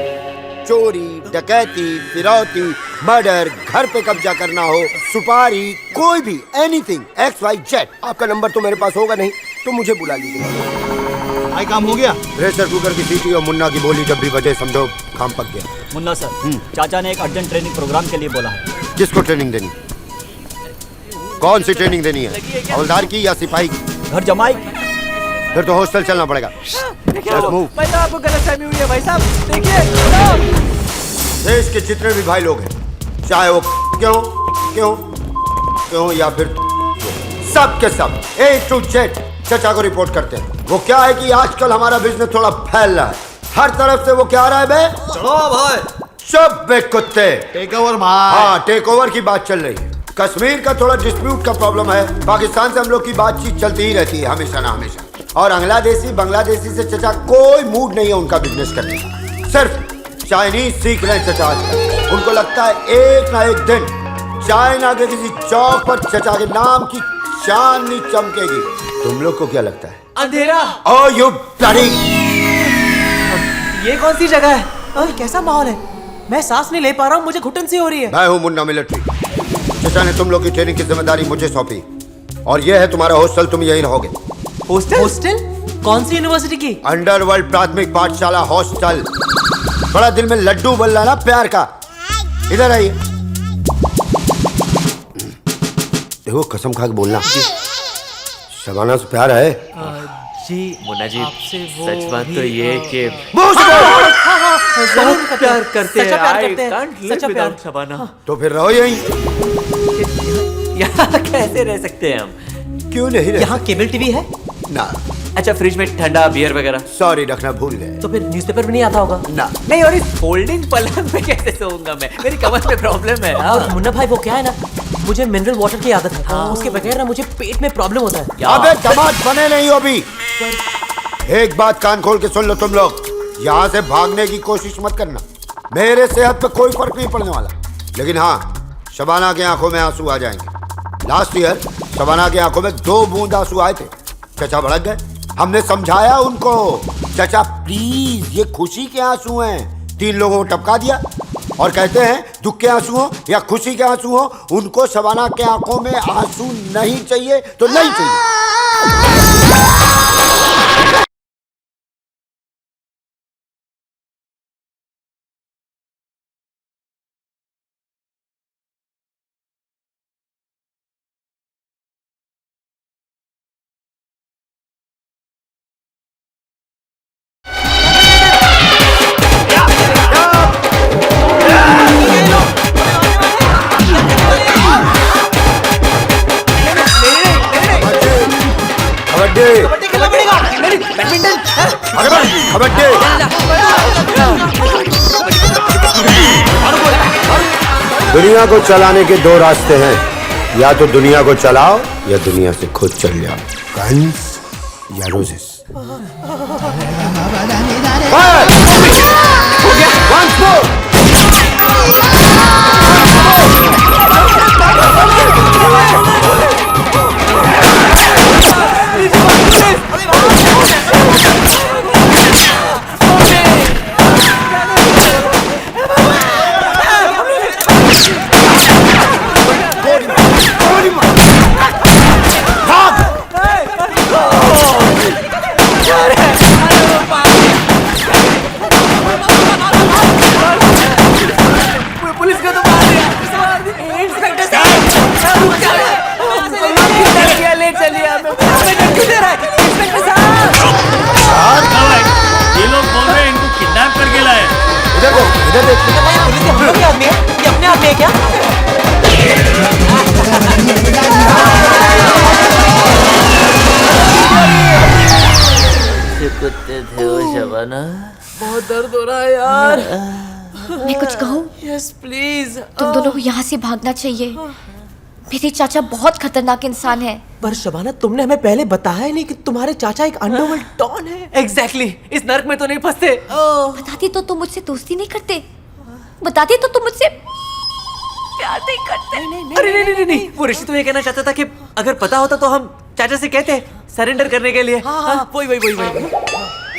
चोरी, डकैती, फिरौती, मर्डर, घर पे कब्जा करना हो, सुपारी, कोई भी एनीथिंग XYZ, आपका नंबर तो मेरे पास होगा नहीं, तो मुझे बुला लीजिए। भाई काम हो गया? प्रेशर कुकर की सीटी और मुन्ना की बोली जब भी बजे समझो काम पक गया। मुन्ना सर, चाचा ने एक अर्जेंट ट्रेनिंग प्रोग्राम के लिए बोला है। किसको ट्रेनिंग देनी? कौन सी ट्रेनिंग देनी है, हवलदार की या सिपाही की? घर जमाई। फिर तो हॉस्टल चलना पड़ेगा। भाई साहब, आपको गलतफहमी हुई है भाई साहब, देखिए। देश के जितने भी भाई लोग हैं, चाहे वो क्यों या फिर सब के सब A to Z चचा को रिपोर्ट करते हैं। वो क्या है कि आजकल हमारा बिजनेस थोड़ा फैल रहा है, हर तरफ से वो क्या आ रहा है बे? चलो भाई। चुप बे कुत्ते। टेक ओवर भाई। हाँ, टेक ओवर की बात चल रही है। कश्मीर का थोड़ा डिस्प्यूट का प्रॉब्लम है, पाकिस्तान से हम लोग की बातचीत चलती ही रहती है हमेशा ना हमेशा। और बांग्लादेशी से चचा कोई मूड नहीं है उनका बिजनेस करने का, सिर्फ चाइनीज सीख रहे हैं चचा आजकल। उनको लगता है एक ना एक दिन चाइना के किसी चौक पर चचा के नाम की चांदनी चमकेगी। तुम लोग को क्या लगता है? अंधेरा। ओ यू ब्लडी! ये कौन सी जगह है? कैसा माहौल है? मैं सांस नहीं ले पा रहा हूँ, मुझे घुटन सी हो रही है। मैं हूँ मुन्ना मिलिट्री। चचा ने तुम लोग की ट्रेनिंग की जिम्मेदारी मुझे सौंपी। और ये है तुम्हारा हॉस्टल, तुम यहीं रहोगे। हॉस्टल? कौन सी यूनिवर्सिटी की? अंडरवर्ल्ड प्राथमिक पाठशाला हॉस्टल। बड़ा दिल में लड्डू बल रहा ना प्यार का। इधर आइए। देखो कसम खा के बोलना, शबाना से प्यार है? जी मुन्ना जी, वो सच बात तो ये है कि बहुत प्यार करते हैं। सच्चा प्यार करते हैं। सच्चा प्यार। शबाना, तो फिर रहो यहीं। यहाँ कैसे रह सकते हैं हम? क्यों नहीं रहे? यहाँ केबल टीवी है ना। अच्छा, फ्रिज में ठंडा बियर वगैरह? सॉरी, रखना भूल गए। तो फिर न्यूज़पेपर भी नहीं आता होगा ना। नहीं, और इस फोल्डिंग पलंग में कैसे सोऊंगा मैं? मेरी कमर में प्रॉब्लम है। और मुन्ना भाई, वो क्या है ना, मुझे मिनरल वाटर की आदत है। उसके बगैर ना मुझे पेट में प्रॉब्लम होता है। अबे दामाद बने नहीं हो अभी। एक बात कान खोल के सुन लो तुम लोग, यहाँ से भागने की कोशिश मत करना। मेरे सेहत पे कोई फर्क नहीं पड़ने वाला, लेकिन हाँ, शबाना की आंखों में आंसू आ जाएंगे। लास्ट ईयर शबाना की आंखों में 2 बूंद आंसू आए थे। चचा भड़क गए। हमने समझाया उनको, चचा प्लीज ये खुशी के आंसू हैं। 3 लोगों को टपका दिया और कहते हैं दुख के आंसू हो या खुशी के आंसू हो, उनको शबाना के आंखों में आंसू नहीं चाहिए तो नहीं चाहिए। दुनिया को चलाने के 2 रास्ते हैं, या तो दुनिया को चलाओ या दुनिया से खुद चल जाओ। गाइस या रोजेस। बहुत दर्द हो रहा है यार। मैं कुछ कहूँ? Yes please. तुम दोनों को यहाँ से भागना चाहिए। मेरे चाचा बहुत खतरनाक इंसान है। पर शबाना, तुमने हमें पहले बताया ही नहीं कि तुम्हारे चाचा एक अंडरवर्ल्ड डॉन है। एग्जैक्टली, इस नर्क में तो नहीं फंसते। बताती तो तुम मुझसे दोस्ती नहीं करते, बताती तो तुम मुझसे प्यार नहीं करते। अरे नहीं, वो ऋषि तो ये कहना चाहता था कि अगर पता होता तो हम चाचा से कहते सरेंडर करने के लिए। हाँ, वही।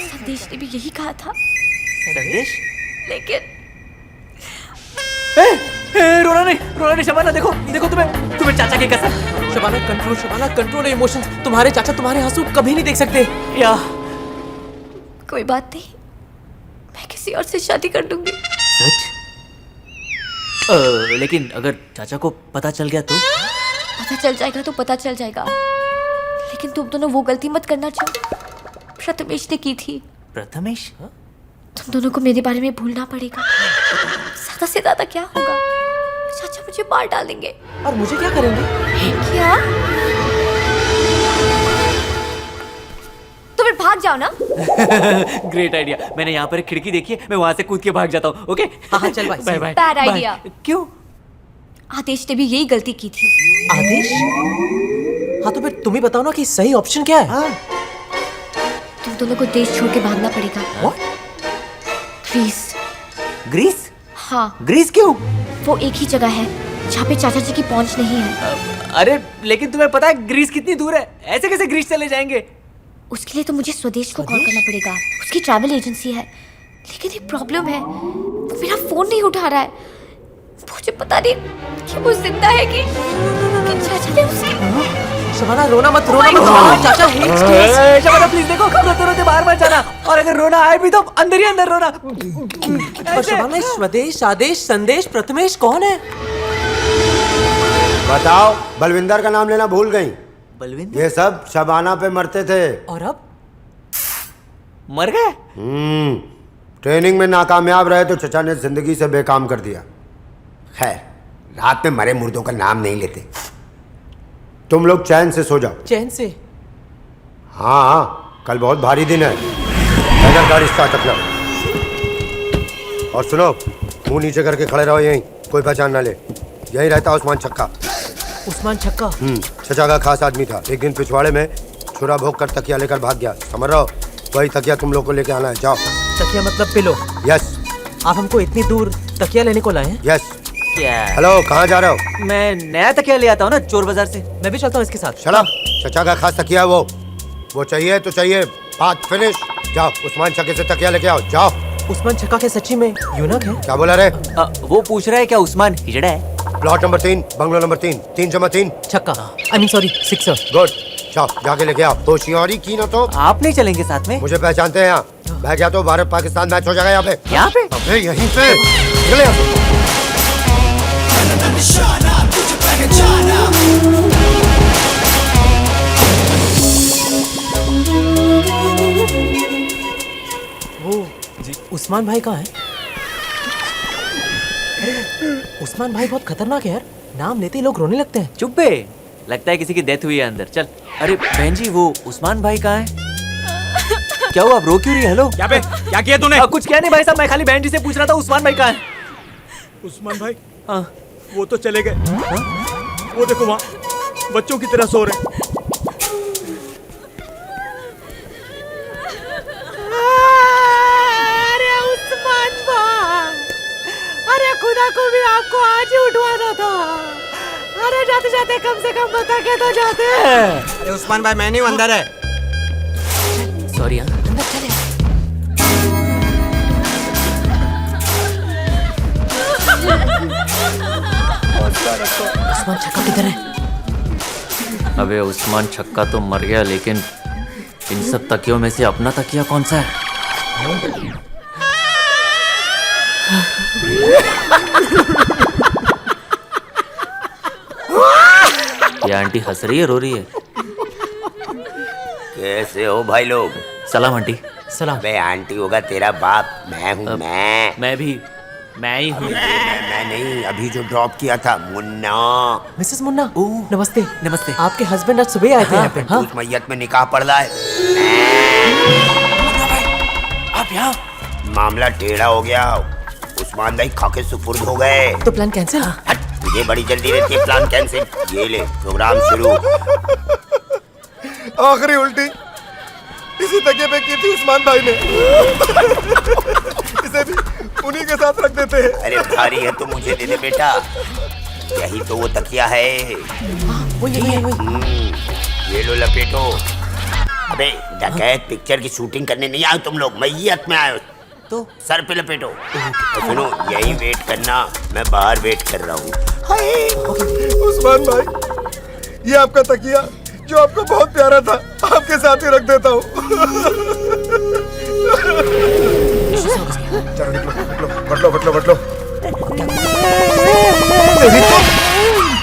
संदेश ने भी यही कहा था। संदेश? लेकिन रोना नहीं शबाना, देखो तुम्हें चाचा की कसम। Shabana control emotions. तुम्हारे चाचा तुम्हारे आंसू कभी नहीं देख सकते। या कोई बात नहीं, मैं किसी और से शादी कर दूंगी। सच? लेकिन अगर चाचा को पता चल गया तो? पता चल जाएगा तो पता चल जाएगा, लेकिन तुम दोनों वो गलती मत करना जो प्रथमेश ने की थी। प्रथमेश? तुम दोनों को मेरे बारे में भूलना पड़ेगा। ज्यादा से ज्यादा क्या होगा, चाचा मुझे मार डालेंगे। और मुझे क्या करेंगे? क्या? तो फिर भाग जाओ ना। Great idea. मैंने यहाँ पर एक खिड़की देखी है, मैं वहां से कूद के भाग जाता हूँ। ओके? हाँ, चल बाय। Bad idea. क्यों? आदेश ने भी यही गलती की थी। आदेश? हाँ, तो फिर तुम ही बताओ ना कि सही ऑप्शन क्या है। तुम दोनों को देश छोड़ के भागना पड़ेगा। What? ग्रीस? हाँ। ग्रीस क्यों? वो एक ही जगह है जहाँ पे चाचा जी की पहुँच नहीं है। अरे लेकिन तुम्हें पता है ग्रीस कितनी दूर है? ऐसे कैसे ग्रीस चले जाएंगे? उसके लिए तो मुझे स्वदेश को कॉल करना पड़ेगा। उसकी ट्रैवल एजेंसी है, लेकिन एक प्रॉब्लम है, वो मेरा फोन नहीं उठा रहा है। मुझे पता नहीं कि वो जिंदा है कि चाचा ने उसे शबाना रोना मत शबाना, चाचा शबाना प्लीज देखो, रोते रोते बाहर मत जाना, और अगर रोना आए भी तो अंदर ही अंदर रोना। पर शबाना स्वदेश आदेश संदेश प्रथमेश कौन है? बताओ, बलविंदर का नाम लेना भूल गई? बलविंदर? ये सब शबाना पे मरते थे। और अब मर गए? ट्रेनिंग में नाकामयाब रहे तो चचा ने जिंदगी से बेकाम कर दिया। खैर, रात में मरे मुर्दों का नाम नहीं लेते। तुम लोग चैन से सो जाओ। चैन से? हाँ हाँ, कल बहुत भारी दिन है। अगर गाड़ी स्टार्ट कर लो। और सुनो, मुंह नीचे करके खड़े रहो यहीं, कोई पहचान ना ले। यहीं रहता उस्मान छक्का। उस्मान छक्का? चचा का खास आदमी था। एक दिन पिछवाड़े में छुरा भोग कर तकिया लेकर भाग गया। समझ रहे हो? वही तकिया तुम लोग को लेके आना है। जाओ। तकिया मतलब पिलो? यस। आप हमको इतनी दूर तकिया लेने को लाए हैं? यस। हेलो, कहाँ जा रहे हो? मैं नया तकिया ले आता हूँ ना चोर बाजार से। मैं भी चलता हूँ इसके साथ। चला, चचा का खास तकिया है वो चाहिए तो चाहिए, बात फिनिश। जाओ, उस्मान छक्के से तकिया लेके आओ। जाओ। उस्मान छक्का के सच्ची में यूनक है? क्या बोला रे? वो पूछ रहा है क्या उस्मान हिजड़ा है? प्लॉट नंबर 3, बंगलो नंबर 3, 3/3 छक्का। I mean sorry, sixer. Good. जाओ, जाके लेके आओ। होशियारी की ना तो आप नहीं चलेंगे साथ में? मुझे पहचानते हैं यहाँ। मैं क्या तो भारत पाकिस्तान मैच हो जाएगा यहाँ पे। यहाँ पे? अबे यहीं पे। चले आओ। वो उस्मान भाई कहाँ है? उस्मान भाई बहुत खतरनाक है यार, नाम लेते ही लोग रोने लगते हैं। चुप बे, लगता है किसी की डेथ हुई है अंदर। चल। अरे बहन जी, वो उस्मान भाई कहाँ है? क्या हुआ, आप रो क्यों रही? हेलो, क्या बे, क्या किया तूने? कुछ क्या नहीं भाई साहब, मैं खाली बहन जी से पूछ रहा था उस्मान भाई कहाँ है। उस्मान भाई? हाँ, वो तो चले गए। वो देखो वहाँ बच्चों की तरह सो रहे। अरे उस्मान भाई, अरे खुदा को भी आपको आज ही उठवाना था। अरे जाते जाते कम से कम बता के तो जाते। अरे उस्मान भाई, मैं नहीं, अंदर है। सॉरी। हाँ, अंदर चले। उस्मान छक्का किधर है? अबे उस्मान छक्का तो मर गया, लेकिन इन सब तकियों में से अपना तकिया कौन सा है? ये आंटी हंस रही है, रो रही है? कैसे हो भाई लोग? सलाम आंटी। सलाम। बे आंटी होगा तेरा बाप, मैं हूँ। मैं भी, मैं ही हूँ। मैं नहीं, अभी जो ड्रॉप किया था मुन्ना। मिसेस मुन्ना, नमस्ते। नमस्ते। आपके हस्बैंड आज सुबह आए थे यहाँ पे। हाँ? उस मैयत में निकाह पड़ रहा है। आप यहाँ? मामला टेढ़ा हो गया। उस्मान भाई खाके सुपुर्द हो गए। तो प्लान कैंसिल? तुझे बड़ी जल्दी रहती है प्लान कैंसिल। ये ले, प्रोग्राम शुरू। आखिरी उल्टी इसी तकिए पे की थी उस्मान भाई ने। इसे भी उन्हीं के साथ रख देते हैं। अरे भारी है तो मुझे दे दे बेटा, यही तो वो तकिया है। वही। ये लो लपेटो। अबे डकैत पिक्चर की शूटिंग करने नहीं आए तुम लोग, मैयत में आए तो सर पे लपेटो। तो सुनो, यही वेट करना, मैं बाहर वेट कर रहा हूँ। उस्मान भाई, ये आपका तकिया जो आपको बहुत प्यारा था, आपके साथ ही रख देता हूँ। चलो बट लो।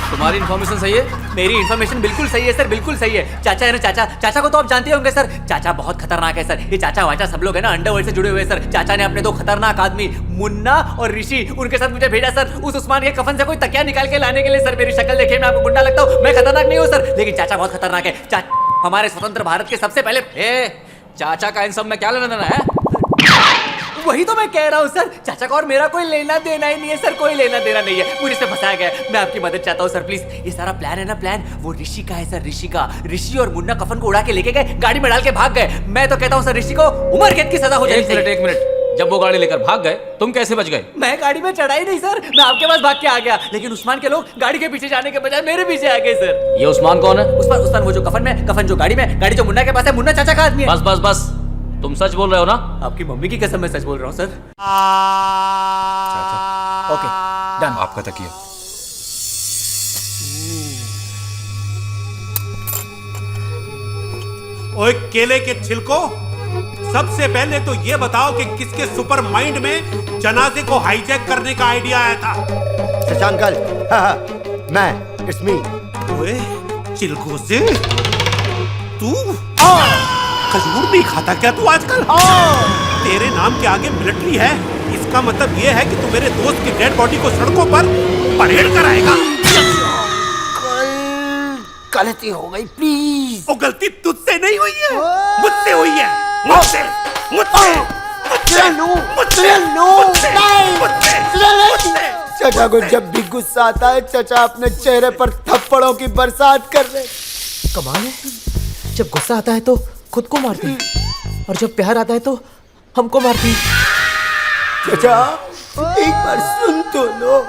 तुम्हारी इन्फॉर्मेशन सही है? मेरी इन्फॉर्मेशन बिल्कुल सही है सर, बिल्कुल सही है। चाचा है ना, चाचा को तो आप जानते होंगे सर। चाचा बहुत खतरनाक है सर। ये चाचा वाचा सब लोग है ना अंडरवर्ल्ड से जुड़े हुए सर। चाचा ने अपने दो खतरनाक आदमी मुन्ना और ऋषि, उनके साथ मुझे भेजा सर। उस उस्मान के कफन से कोई तकिया निकाल के लाने के लिए सर। मेरी शक्ल देखिए, मैं आपको गुंडा लगता हूँ? मैं खतरनाक नहीं हूँ सर, लेकिन चाचा बहुत खतरनाक है। हमारे स्वतंत्र भारत के सबसे पहले चाचा का इन सब में क्या लेना देना है? वही तो मैं कह रहा हूँ सर, चाचा का और मेरा कोई लेना देना ही नहीं है सर, कोई लेना देना नहीं है। मुझे से फंसाया गया, मैं आपकी मदद चाहता हूँ सर प्लीज। ये सारा प्लान है ना, प्लान वो ऋषि का है सर, ऋषि का। ऋषि और मुन्ना कफन को उड़ा के लेके गए, गाड़ी में डाल के भाग गए। मैं तो कहता हूँ सर, ऋषि को उम्र कैद की सजा हो जाएगी। एक मिनट, जब वो गाड़ी लेकर भाग गए, तुम कैसे बच गए? मैं गाड़ी में चढ़ा ही नहीं सर, मैं आपके पास भाग के आ गया, लेकिन उस्मान के लोग गाड़ी के पीछे जाने के बजाय मेरे पीछे आ गए सर। ये उस्मान कौन है? उस्मान वो जो कफन में, कफन जो गाड़ी में, गाड़ी जो मुन्ना के पास है, मुन्ना चाचा का आदमी है। बस तुम सच बोल रहे हो ना? आपकी मम्मी की कसम, मैं सच बोल रहा हूँ सर। Okay done. आपका तकिया। ओए केले के छिलको, सबसे पहले तो ये बताओ कि किसके सुपर माइंड में जनाजे को हाईजैक करने का आइडिया आया था? शशांक अंकल, हाँ, मैं, इट्स मी। ओए चिलको से तू खजूर नहीं खाता क्या तू आजकल? तेरे नाम के आगे मिलिट्री है, इसका मतलब ये है कि तू मेरे दोस्त की डेड बॉडी को सड़कों पर परेड कराएगा। गलती हो गई, प्लीज। वो गलती तुझसे नहीं हुई है, मुझसे हुई है, मुझसे, मुझसे, चचा को जब भी गुस्सा आता है, चचा अपने चेहरे पर थप्पड़ों की बरसात कर रहे। कमाल है, जब गुस्सा आता है तो खुद को मारती और जब प्यार आता है तो हमको मारती। चचा एक बार सुन तो लो।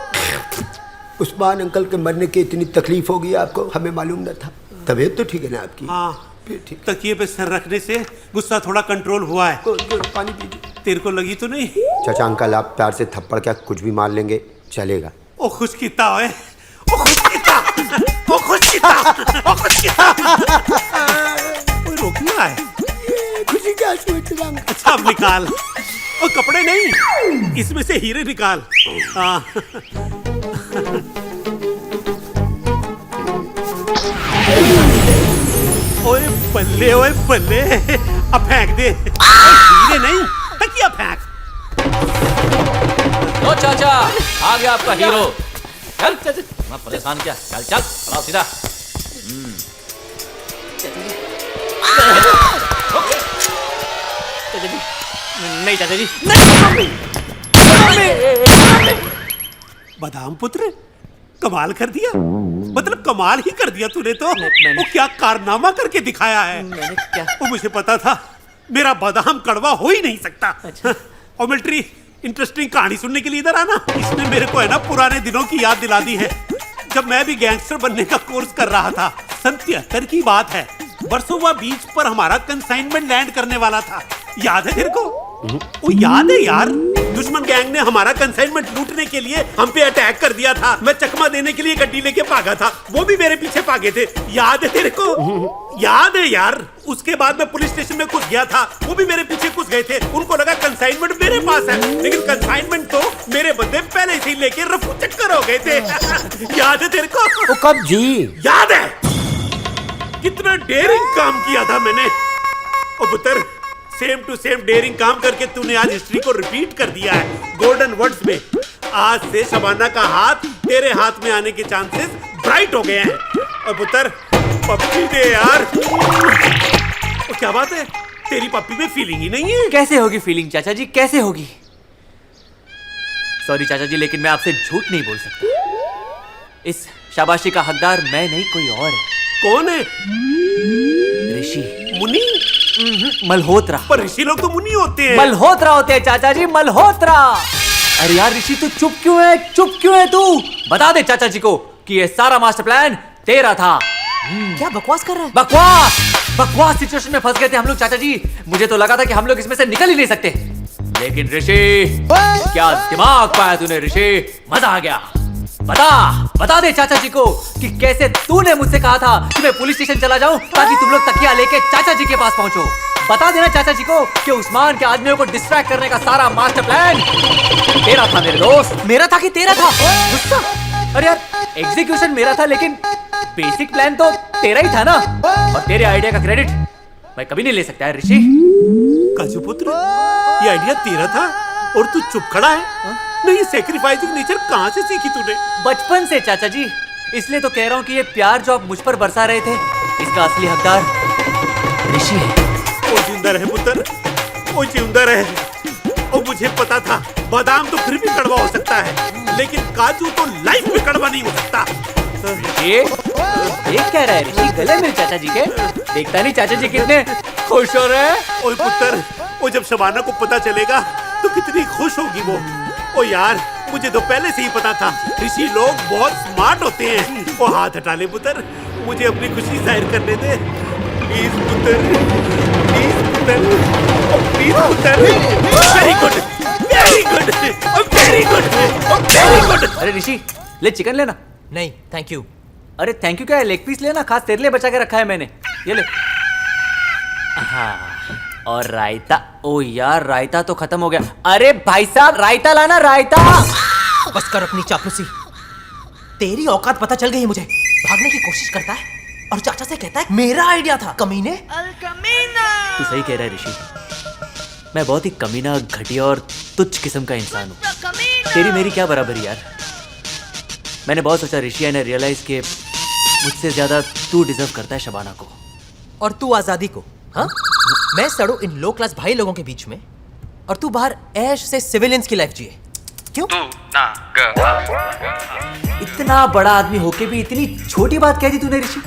उस्मान अंकल के मरने की इतनी तकलीफ होगी आपको, हमें मालूम न था। तबीयत तो ठीक है ना आपकी? हाँ, तकिए पे सर रखने से गुस्सा थोड़ा कंट्रोल हुआ है। पानी पीजिए। तेरे को लगी तो नहीं? चाचा अंकल आप प्यार से थप्पड़ क्या कुछ भी मार लेंगे, चलेगा। ओ खुश किता है, ओ खुश किता, ओ खुश किता, ओ खुश किता। कोई रोकना है? खुशी क्या सोच रहा हूँ? अच्छा अब निकाल। ओ कपड़े नहीं, इसमें से हीरे निकाल। हाँ। ओए बल्ले, ओए बल्ले, अब फेंक दे। हीरे नहीं, तकिया फेंक। लो चाचा, आ गया आपका हीरो। चल चल, मैं परेशान क्या? चल चल, आओ सीधा। नहीं चाचा जी, बादाम पुत्र, कमाल कर दिया। मतलब कमाल ही कर दिया तूने तो। वो क्या कारनामा करके दिखाया है। मैंने क्या? वो मुझे पता था मेरा बादाम कड़वा हो ही नहीं सकता। अच्छा। और मिलिट्री इंटरेस्टिंग कहानी सुनने के लिए इधर आना। इसने मेरे को है ना पुराने दिनों की याद दिला दी है, जब मैं भी गैंगस्टर बनने का कोर्स कर रहा था। सन 73 की बात है। वर्सोवा बीच पर हमारा कंसाइनमेंट लैंड करने वाला था। याद है तेरे को? वो याद है यार, दुश्मन गैंग ने हमारा कंसाइनमेंट लूटने के लिए हम पे अटैक कर दिया था। मैं चकमा देने के लिए गड्डी लेके भागा था, वो भी मेरे पीछे भागे थे। याद है तेरे को? याद है यार। उसके बाद मैं पुलिस स्टेशन में घुस गया था, वो भी मेरे पीछे घुस गए थे। उनको लगा कंसाइनमेंट मेरे पास है, लेकिन कंसाइनमेंट तो मेरे बंदे पहले से ही लेके रफू चक्कर हो गए थे। याद है तेरे को? वो कब जी? याद है कितना डेयरिंग काम किया था मैंने। ओ पुत्र, सेम टू सेम डेयरिंग काम करके तूने आज हिस्ट्री को रिपीट कर दिया है गोल्डन वर्ड्स में। आज से शबाना का हाथ तेरे हाथ में आने के चांसेस ब्राइट हो गए हैं। और पुत्र, पप्पी दे यार। ओ क्या बात है, तेरी पप्पी में फीलिंग ही नहीं है? कैसे होगी फीलिंग चाचा जी, कैसे होगी? सॉरी चाचा जी, लेकिन मैं आपसे झूठ नहीं बोल सकता। इस शाबाशी का हकदार मैं नहीं, कोई और है। कौन है? ऋषि। मुनि? मल्होत्रा। पर ऋषि लोग तो मुनि होते हैं। मल्होत्रा होते हैं चाचा जी, मल्होत्रा। अरे यार ऋषि, तू चुप क्यों है? चुप क्यों है तू? बता दे चाचा जी को कि ये सारा मास्टर प्लान तेरा था। क्या बकवास कर रहा है? बकवास बकवास सिचुएशन में फंस गए थे हम लोग चाचा जी। मुझे तो लगा था कि हम लोग इसमें से निकल ही नहीं सकते, लेकिन ऋषि, क्या दिमाग पाया तूने ऋषि, मजा आ गया। बता दे चाचा जी को कि कैसे तूने मुझसे कहा था कि मैं पुलिस स्टेशन चला जाऊं ताकि तुम लोग तकिया लेके चाचा जी के पास पहुंचो। बता देना चाचा जी को कि उस्मान के आदमियों को डिस्ट्रैक्ट करने का सारा मास्टर प्लान तेरा था मेरे दोस्त। मेरा था कि तेरा था? गुस्सा? अरे यार, एग्जीक्यूशन मेरा था, लेकिन बेसिक प्लान तो तेरा ही था ना। और तेरे आइडिया का क्रेडिट मैं कभी नहीं ले सकता है ऋषि। काजू पुत्र, ये आइडिया तेरा था और तू चुप खड़ा है? नहीं, सैक्रिफाइसिंग नेचर कहाँ से सीखी तूने? बचपन से चाचा जी, इसलिए तो कह रहा हूँ कि ये प्यार जो आप मुझ पर बरसा रहे थे, इसका असली हकदार ऋषि है। ओ जिंदा रहे पुत्र, ओ जिंदा रहे। ओ मुझे पता था बादाम तो फिर भी कड़वा हो सकता है, लेकिन काजू तो लाइफ में कड़वा नहीं हो सकता। ये देख क्या रहा है ऋषि? गले मिल चाचा जी के। देखता नहीं चाचा जी कितने खुश हो रहे हैं। ओए पुत्र, ओ जब शबाना को पता चलेगा तो कितनी खुश होगी वो। ओ यार, मुझे तो पहले से ही पता था ऋषि लोग बहुत स्मार्ट होते हैं। ओ हाथ हटा ले पुत्र, मुझे अपनी खुशी जाहिर करने दे। प्लीज पुत्र, प्लीज पुत्र, प्लीज पुत्र। Very good, very good, very good, very good. अरे ऋषि, ले चिकन लेना। नहीं थैंक यू। अरे थैंक यू क्या है, लेग पीस लेना, खास तेरे लिए बचा के रखा है मैंने। ये ले। हाँ, और रायता। ओ यार, रायता तो खत्म हो गया। अरे भाई साहब, रायता लाना, रायता। बस कर अपनी चापलूसी। तेरी औकात पता चल गई है मुझे। भागने की कोशिश करता है और चाचा से कहता है मेरा आइडिया था। कमीने। तू सही कह रहा है ऋषि, मैं बहुत ही कमीना, घटिया और तुच्छ किस्म का इंसान हूँ। तेरी मेरी क्या बराबरी यार। मैंने बहुत सोचा ऋषि, एंड रियलाइज कि मुझसे ज्यादा तू डिजर्व करता है शबाना को। और तू आजादी को। हाँ, मैं सड़ू इन लो क्लास भाई लोगों के बीच में और तू बाहर ऐश से सिविलियंस की लाइफ जिए। क्यों? इतना बड़ा आदमी होके भी इतनी छोटी बात कह दी तूने ऋषि।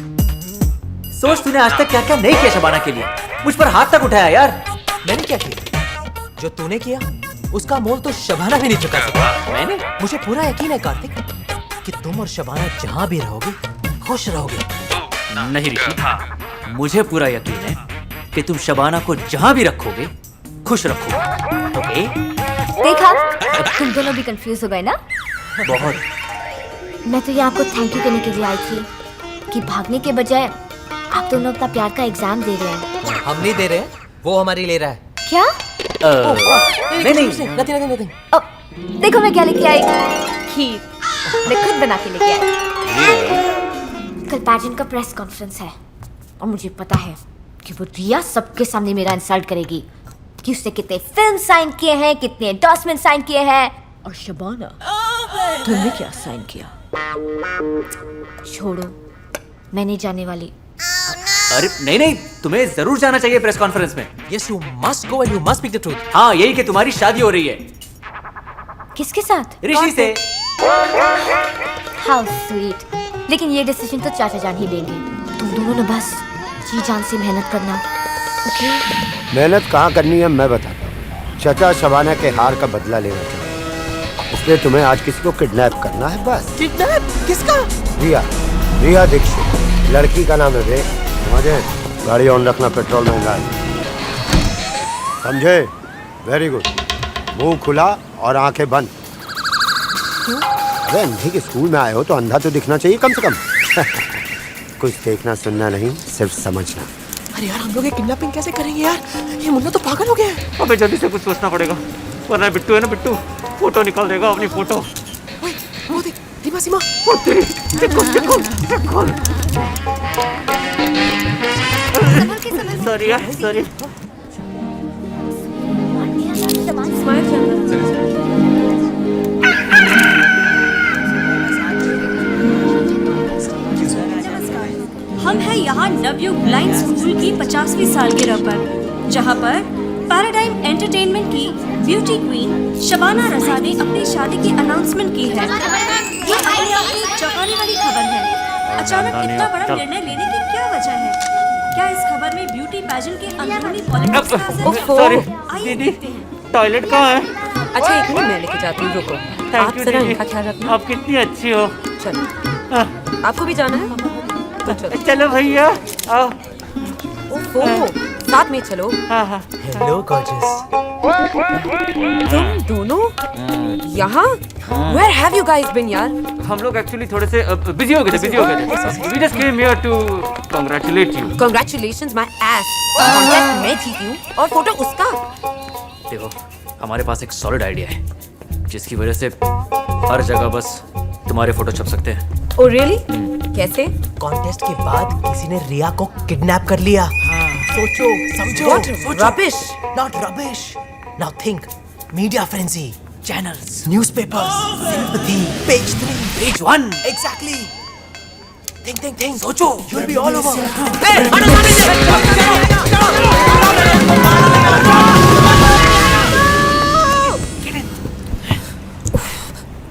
सोच, तूने आज तक क्या क्या नहीं किया शबाना के लिए। मुझ पर हाथ तक उठाया यार। मैंने क्या किया? जो तूने किया उसका मोल तो शबाना भी नहीं चुका सका। मैंने? मुझे पूरा यकीन है कार्तिक कि तुम और शबाना जहां भी रहोगे खुश रहोगे। नहीं ऋषि, मुझे पूरा यकीन है कि तुम शबाना को जहां भी रखोगे खुश रखोगे। ओके? देखा, तुम दोनों भी कंफ्यूज हो गए ना? बहुत। मैं तो यहाँ आपको थैंक यू कहने के लिए आई थी कि भागने के बजाय आप दोनों अपना प्यार का एग्जाम दे रहे हैं। हम नहीं दे रहे हैं, वो हमारी ले रहा है। क्या? नहीं। देखो मैं क्या लेके आई। खीर मैं खुद बना के लेके आई। कल पैजेंट का प्रेस कॉन्फ्रेंस है और मुझे पता है कि वो रिया सबके सामने मेरा इंसल्ट करेगी कि उसने कितने फिल्म साइन किए हैं, कितने एंडोर्समेंट साइन किए हैं, और शबाना तुमने क्या साइन किया? छोड़ो, मैं नहीं जाने वाली। अरे नहीं, तुम्हें जरूर जाना चाहिए प्रेस कॉन्फ्रेंस में। Yes, you must go and you must speak the truth. हाँ, यही कि तुम्हारी शादी हो रही है। किसके साथ? ऋषि से। How sweet. लेकिन ये डिसीजन तो चाचा जान ही लेंगे। तुम दोनों ने बस जी जान से मेहनत करना। ओके? मेहनत कहाँ करनी है मैं बताता हूँ। चाचा शबाना के हार का बदला लेना चाहते, इसलिए तुम्हें आज किसी को किडनैप करना है बस। किडनैप? किसका? रिया दीक्षित। लड़की का नाम है वे। समझे? गाड़ी ऑन रखना, पेट्रोल महंगा है। समझे? Very good. मुंह खुला और आंखें बंद। अरे अंधे के स्कूल में आए हो तो अंधा तो दिखना चाहिए कम से कम। कुछ देखना सुनना नहीं, सिर्फ समझना। अरे यार, हम लोग ये किडनैपिंग कैसे करेंगे यार? ये मुन्ना तो पागल हो गया है। अबे जल्दी से कुछ सोचना पड़ेगा, वरना बिट्टू है ना, बिट्टू फोटो निकाल देगा अपनी फोटो। ओए, वो देख, सीमा। सॉरी यार, सॉरी। हम हैं यहाँ नवयुग ब्लाइंड स्कूल की 50वीं सालगिरह पर, जहाँ पर पैराडाइम एंटरटेनमेंट की ब्यूटी क्वीन शबाना रज़ा ने अपनी शादी की अनाउंसमेंट की है। ये अपने आप में चौंकाने वाली खबर है। अचानक इतना बड़ा निर्णय लेने की क्या वजह है? क्या इस खबर में ब्यूटी पैजेंट के अंदरूनी पॉलिटिक्स का असर है? दीदी, टॉयलेट कहाँ है? अच्छा, एक मिनट मैं लेके जाती हूँ, रुको। आप जरा इनका ख्याल रखना। आप कितनी अच्छी हो। चलो, आपको भी जाना है? चलो भैया, आओ। ओहो, साथ में चलो। हाँ। Hello gorgeous. तुम दोनों यहाँ? Where have you guys been यार? हम लोग एक्चुअली थोड़े से बिजी हो गए थे। We just came here to congratulate you. Congratulations my ass. Contest मैं जीती हूँ और फोटो उसका। देखो, हमारे पास एक सॉलिड आइडिया है जिसकी वजह से हर जगह बस तुम्हारे फोटो छप सकते हैं। Oh really? कैसे? कॉन्टेस्ट के बाद किसी ने रिया को किडनैप कर लिया। सोचो, समझो। What rubbish? Not rubbish. Now think. Media frenzy, channels, newspapers, sympathy. Page 3, page 1. Exactly. Think. सोचो. You'll be all over.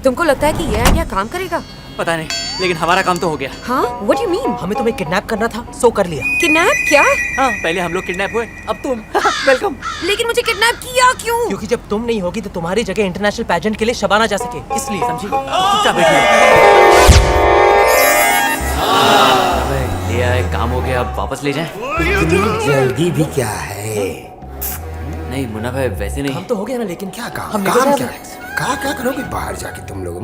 तुमको लगता है कि ये आइडिया काम करेगा? पता नहीं, लेकिन हमारा काम तो हो गया। हाँ? What do you mean? हमें तुम्हें किडनैप करना था, सो कर लिया। किडनैप? क्या? हाँ, पहले हम लोग किडनैप हुए, अब तुम। वेलकम। लेकिन मुझे किडनैप किया क्यों? क्योंकि जब तुम नहीं होगी तो तुम्हारी जगह इंटरनेशनल पैजेंट के लिए शबाना जा सके, इसलिए। समझी? चुपचाप बैठिए। लिया है, काम हो गया, अब वापस ले जाएं। इतनी जल्दी भी क्या है? नहीं मुन्ना भाई, वैसे नहीं। हम तो हो गया ना, लेकिन क्या काम? हम काम क्या? क्या करोगे बाहर जाके तुम लोग?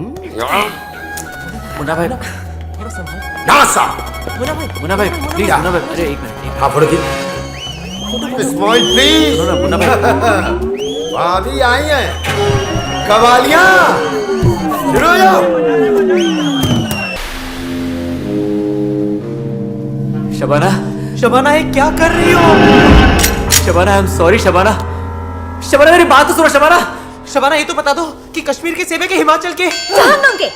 मुन्ना भाई, थोड़ा संभाल। ना साहब। मुन्ना भाई, प्लीज। मुन्ना भाई, अरे एक मिनट। हाँ, फोटो खींच। Smile please. भाभी आई हैं, कवालियां शुरू हो जाओ। शबाना, शबाना ये क्या कर रही हो? शबाना आई एम सॉरी शबाना। शबाना मेरी बात तो सुनो शबाना। शबाना ये तो बता दो कि कश्मीर के सेबे के हिमाचल के जहन्नुम के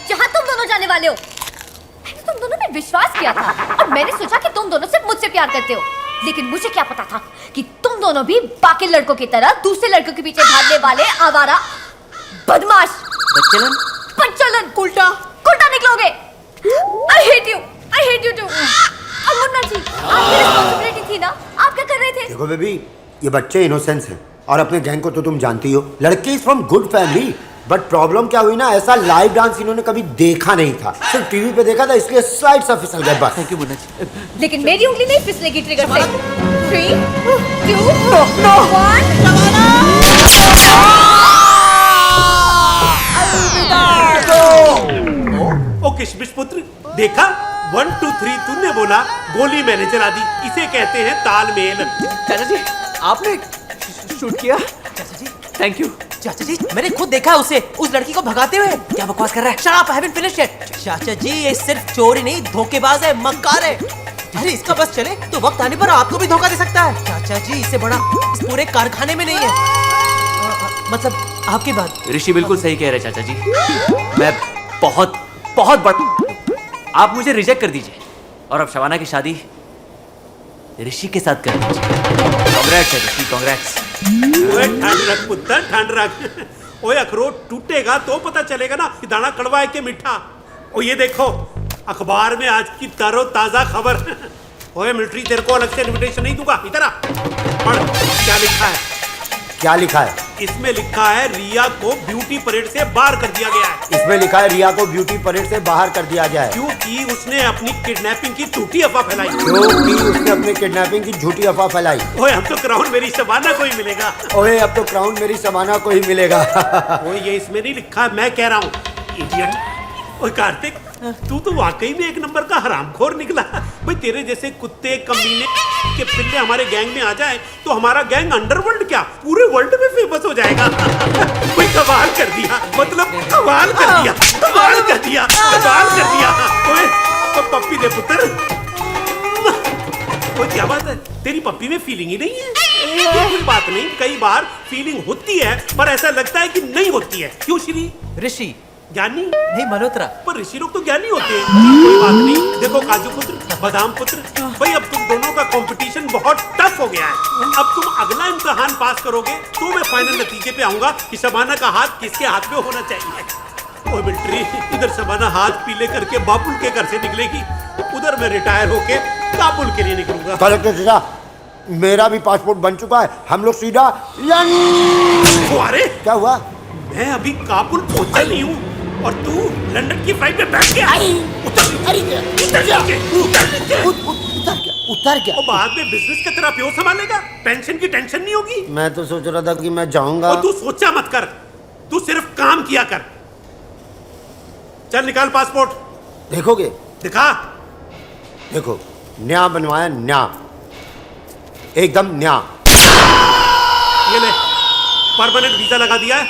जहाँ तुम दोनों जाने वाले हो। मैंने तुम दोनों पे विश्वास किया था और मैंने सोचा कि तुम दोनों सिर्फ मुझसे प्यार करते हो, लेकिन मुझे क्या पता था कि तुम दोनों भी बाकी लड़कों की तरह दूसरे लड़कों के पीछे भागने वाले आवारा बदमाश बच्चलन उल्टा निकलोगे। I hate you too। अब मुन्ना जी, आपकी रिस्पांसिबिलिटी थी ना, आप क्या कर रहे थे? देखो बेबी, ये बच्चे इनोसेंस हैं और अपने गैंग को तो तुम जानती हो। लड़की is from good family, but problem क्या हुई ना, ऐसा लाइव डांस इन्होंने कभी देखा नहीं था, सिर्फ टीवी पे देखा था, इसलिए स्लाइड सा फिसल गए बस। Thank you Munna ji. लेकिन मेरी उंगली नहीं फिसलेगी ट्रिगर से। 3, 2, 1। ओ किशमिश पुत्र, देखा 1 2 3 तूने बोला, गोली मैंने चला दी। इसे कहते हैं तालमेल। चाचा जी आपने शूट किया? चाचा जी थैंक यू। चाचा जी मैंने खुद देखा उसे, उस लड़की को भगाते हुए। क्या बकवास कर रहा है? Shut up, I haven't finished it. चाचा जी ये सिर्फ चोर ही नहीं, धोखेबाज है, मक्कार है। अरे इसका बस चले तो वक्त आने पर आपको भी धोखा दे सकता है। चाचा जी इससे बड़ा इस पूरे कारखाने में नहीं है। मतलब आपकी बात। ऋषि बिल्कुल सही कह रहे हैं चाचा जी। मैं बहुत बड़ा, आप मुझे रिजेक्ट कर दीजिए और अब शबाना की शादी ऋषि के साथ कर दीजिए। कांग्रेट्स है ऋषि, कांग्रेट्स। ओए ठंड रख पुत्र, ठंड रख। ओए अखरोट टूटेगा तो पता चलेगा ना कि दाना कड़वा है कि मीठा। ओ ये देखो अखबार में आज की तरो ताजा खबर। ओए मिलिट्री, तेरे को अलग से इनविटेशन नहीं दूंगा, इधर आ पढ़ क्या लिखा है। क्या लिखा है? इसमें लिखा है रिया को ब्यूटी परेड से बाहर कर दिया गया है। इसमें लिखा है रिया को ब्यूटी परेड से बाहर कर दिया गया है क्योंकि उसने अपनी किडनैपिंग की झूठी अफवाह फैलाई। क्योंकि उसने अपनी किडनैपिंग की झूठी अफवाह फैलाई। ओए अब तो क्राउन मेरी शबाना को ही मिलेगा। ओए अब तो क्राउन मेरी शबाना को ही मिलेगा। ओए ये इसमें नहीं लिखा, मैं कह रहा हूँ इडियट। ओए कार्तिक, तू तो वाकई में एक नंबर का हरामखोर निकला। भाई तेरे जैसे कुत्ते कमीने के पिल्ले हमारे गैंग में आ जाए तो हमारा गैंग अंडरवर्ल्ड क्या पूरे वर्ल्ड में फेमस हो जाएगा। कोई कमाल कर दिया, मतलब कमाल कर दिया, कमाल कर दिया, कमाल कर दिया। ओए तो पप्पी दे पुत्र। ओए क्या बात है, तेरी पप्पी में फीलिंग ही नहीं है? कोई बात नहीं, कई बार फीलिंग होती है पर ऐसा लगता है कि नहीं होती है। क्यों श्री? ऋषि ज्ञानी नहीं मल्होत्रा। पर ऋषि लोग तो ज्ञानी होते हैं। कोई बात नहीं, देखो काजू पुत्र, बादाम पुत्र, भाई अब तुम दोनों का कंपटीशन बहुत टफ हो गया है। अब तुम अगला इम्तिहान पास करोगे तो मैं फाइनल नतीजे पे आऊंगा कि शबाना का हाथ किसके हाथ में होना चाहिए। ओए मिलिट्री, इधर शबाना हाथ पीले करके बाबुल के घर से निकलेगी, उधर मैं रिटायर होके काबुल के लिए निकलूंगा। कलेक्टर सीधा, मेरा भी पासपोर्ट बन चुका है, हम लोग सीधा अरे क्या हुआ? मैं अभी काबुल पहुंचा नहीं हूँ और तू लंदन की फ्लाइट में बैठ गया। उतर क्या? और बाद में बिजनेस का तेरा प्यो संभालेगा, पेंशन की टेंशन नहीं होगी। मैं तो सोच रहा था कि मैं जाऊंगा। और तू सोचा मत कर, तू सिर्फ काम किया कर। चल निकाल पासपोर्ट। देखोगे? दिखा। देखो न्या बनवाया, न्या एकदम न्या। ये ले परमानेंट वीजा लगा दिया है,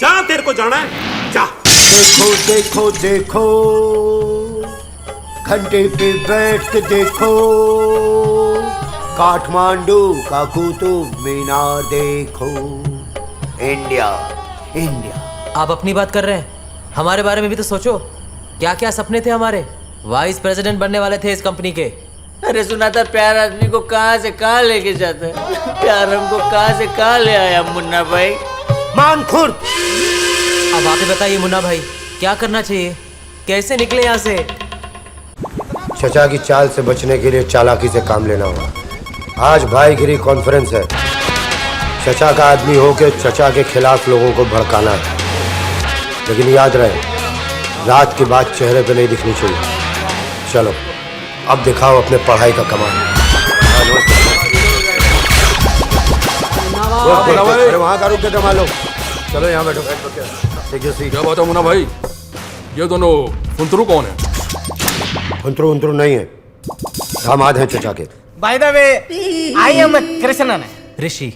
जा तेरे को जाना है, जा। देखो देखो देखो, घंटे पे बैठ के देखो, काठमांडू का कुतुब मीनार देखो। India India. आप अपनी बात कर रहे हैं, हमारे बारे में भी तो सोचो। क्या क्या सपने थे हमारे, वाइस प्रेसिडेंट बनने वाले थे इस कंपनी के। अरे सुना था प्यार आदमी को कहाँ से कहाँ लेके जाता है, प्यार हमको कहाँ से कहाँ ले आया मुन्ना भाई। मान खुर्द। अब आप ही बताइए मुन्ना भाई, क्या करना चाहिए, कैसे निकले यहाँ से? चचा की चाल से बचने के लिए चालाकी से काम लेना होगा। आज भाईगिरी कॉन्फ्रेंस है, चचा का आदमी होकर चचा के खिलाफ लोगों को भड़काना है, लेकिन याद रहे रात की बात चेहरे पे नहीं दिखनी चाहिए। चलो अब दिखाओ अपने पढ़ाई का कमाल। अरे वहाँ का रुक के जमा लो, चलो यहाँ बैठो। क्या बात है मुन्ना भाई, ये दोनों फुंतरू कौन है? फुंतरू नहीं है, दामाद हैं चचा के। By the way I am Krishnan Rishi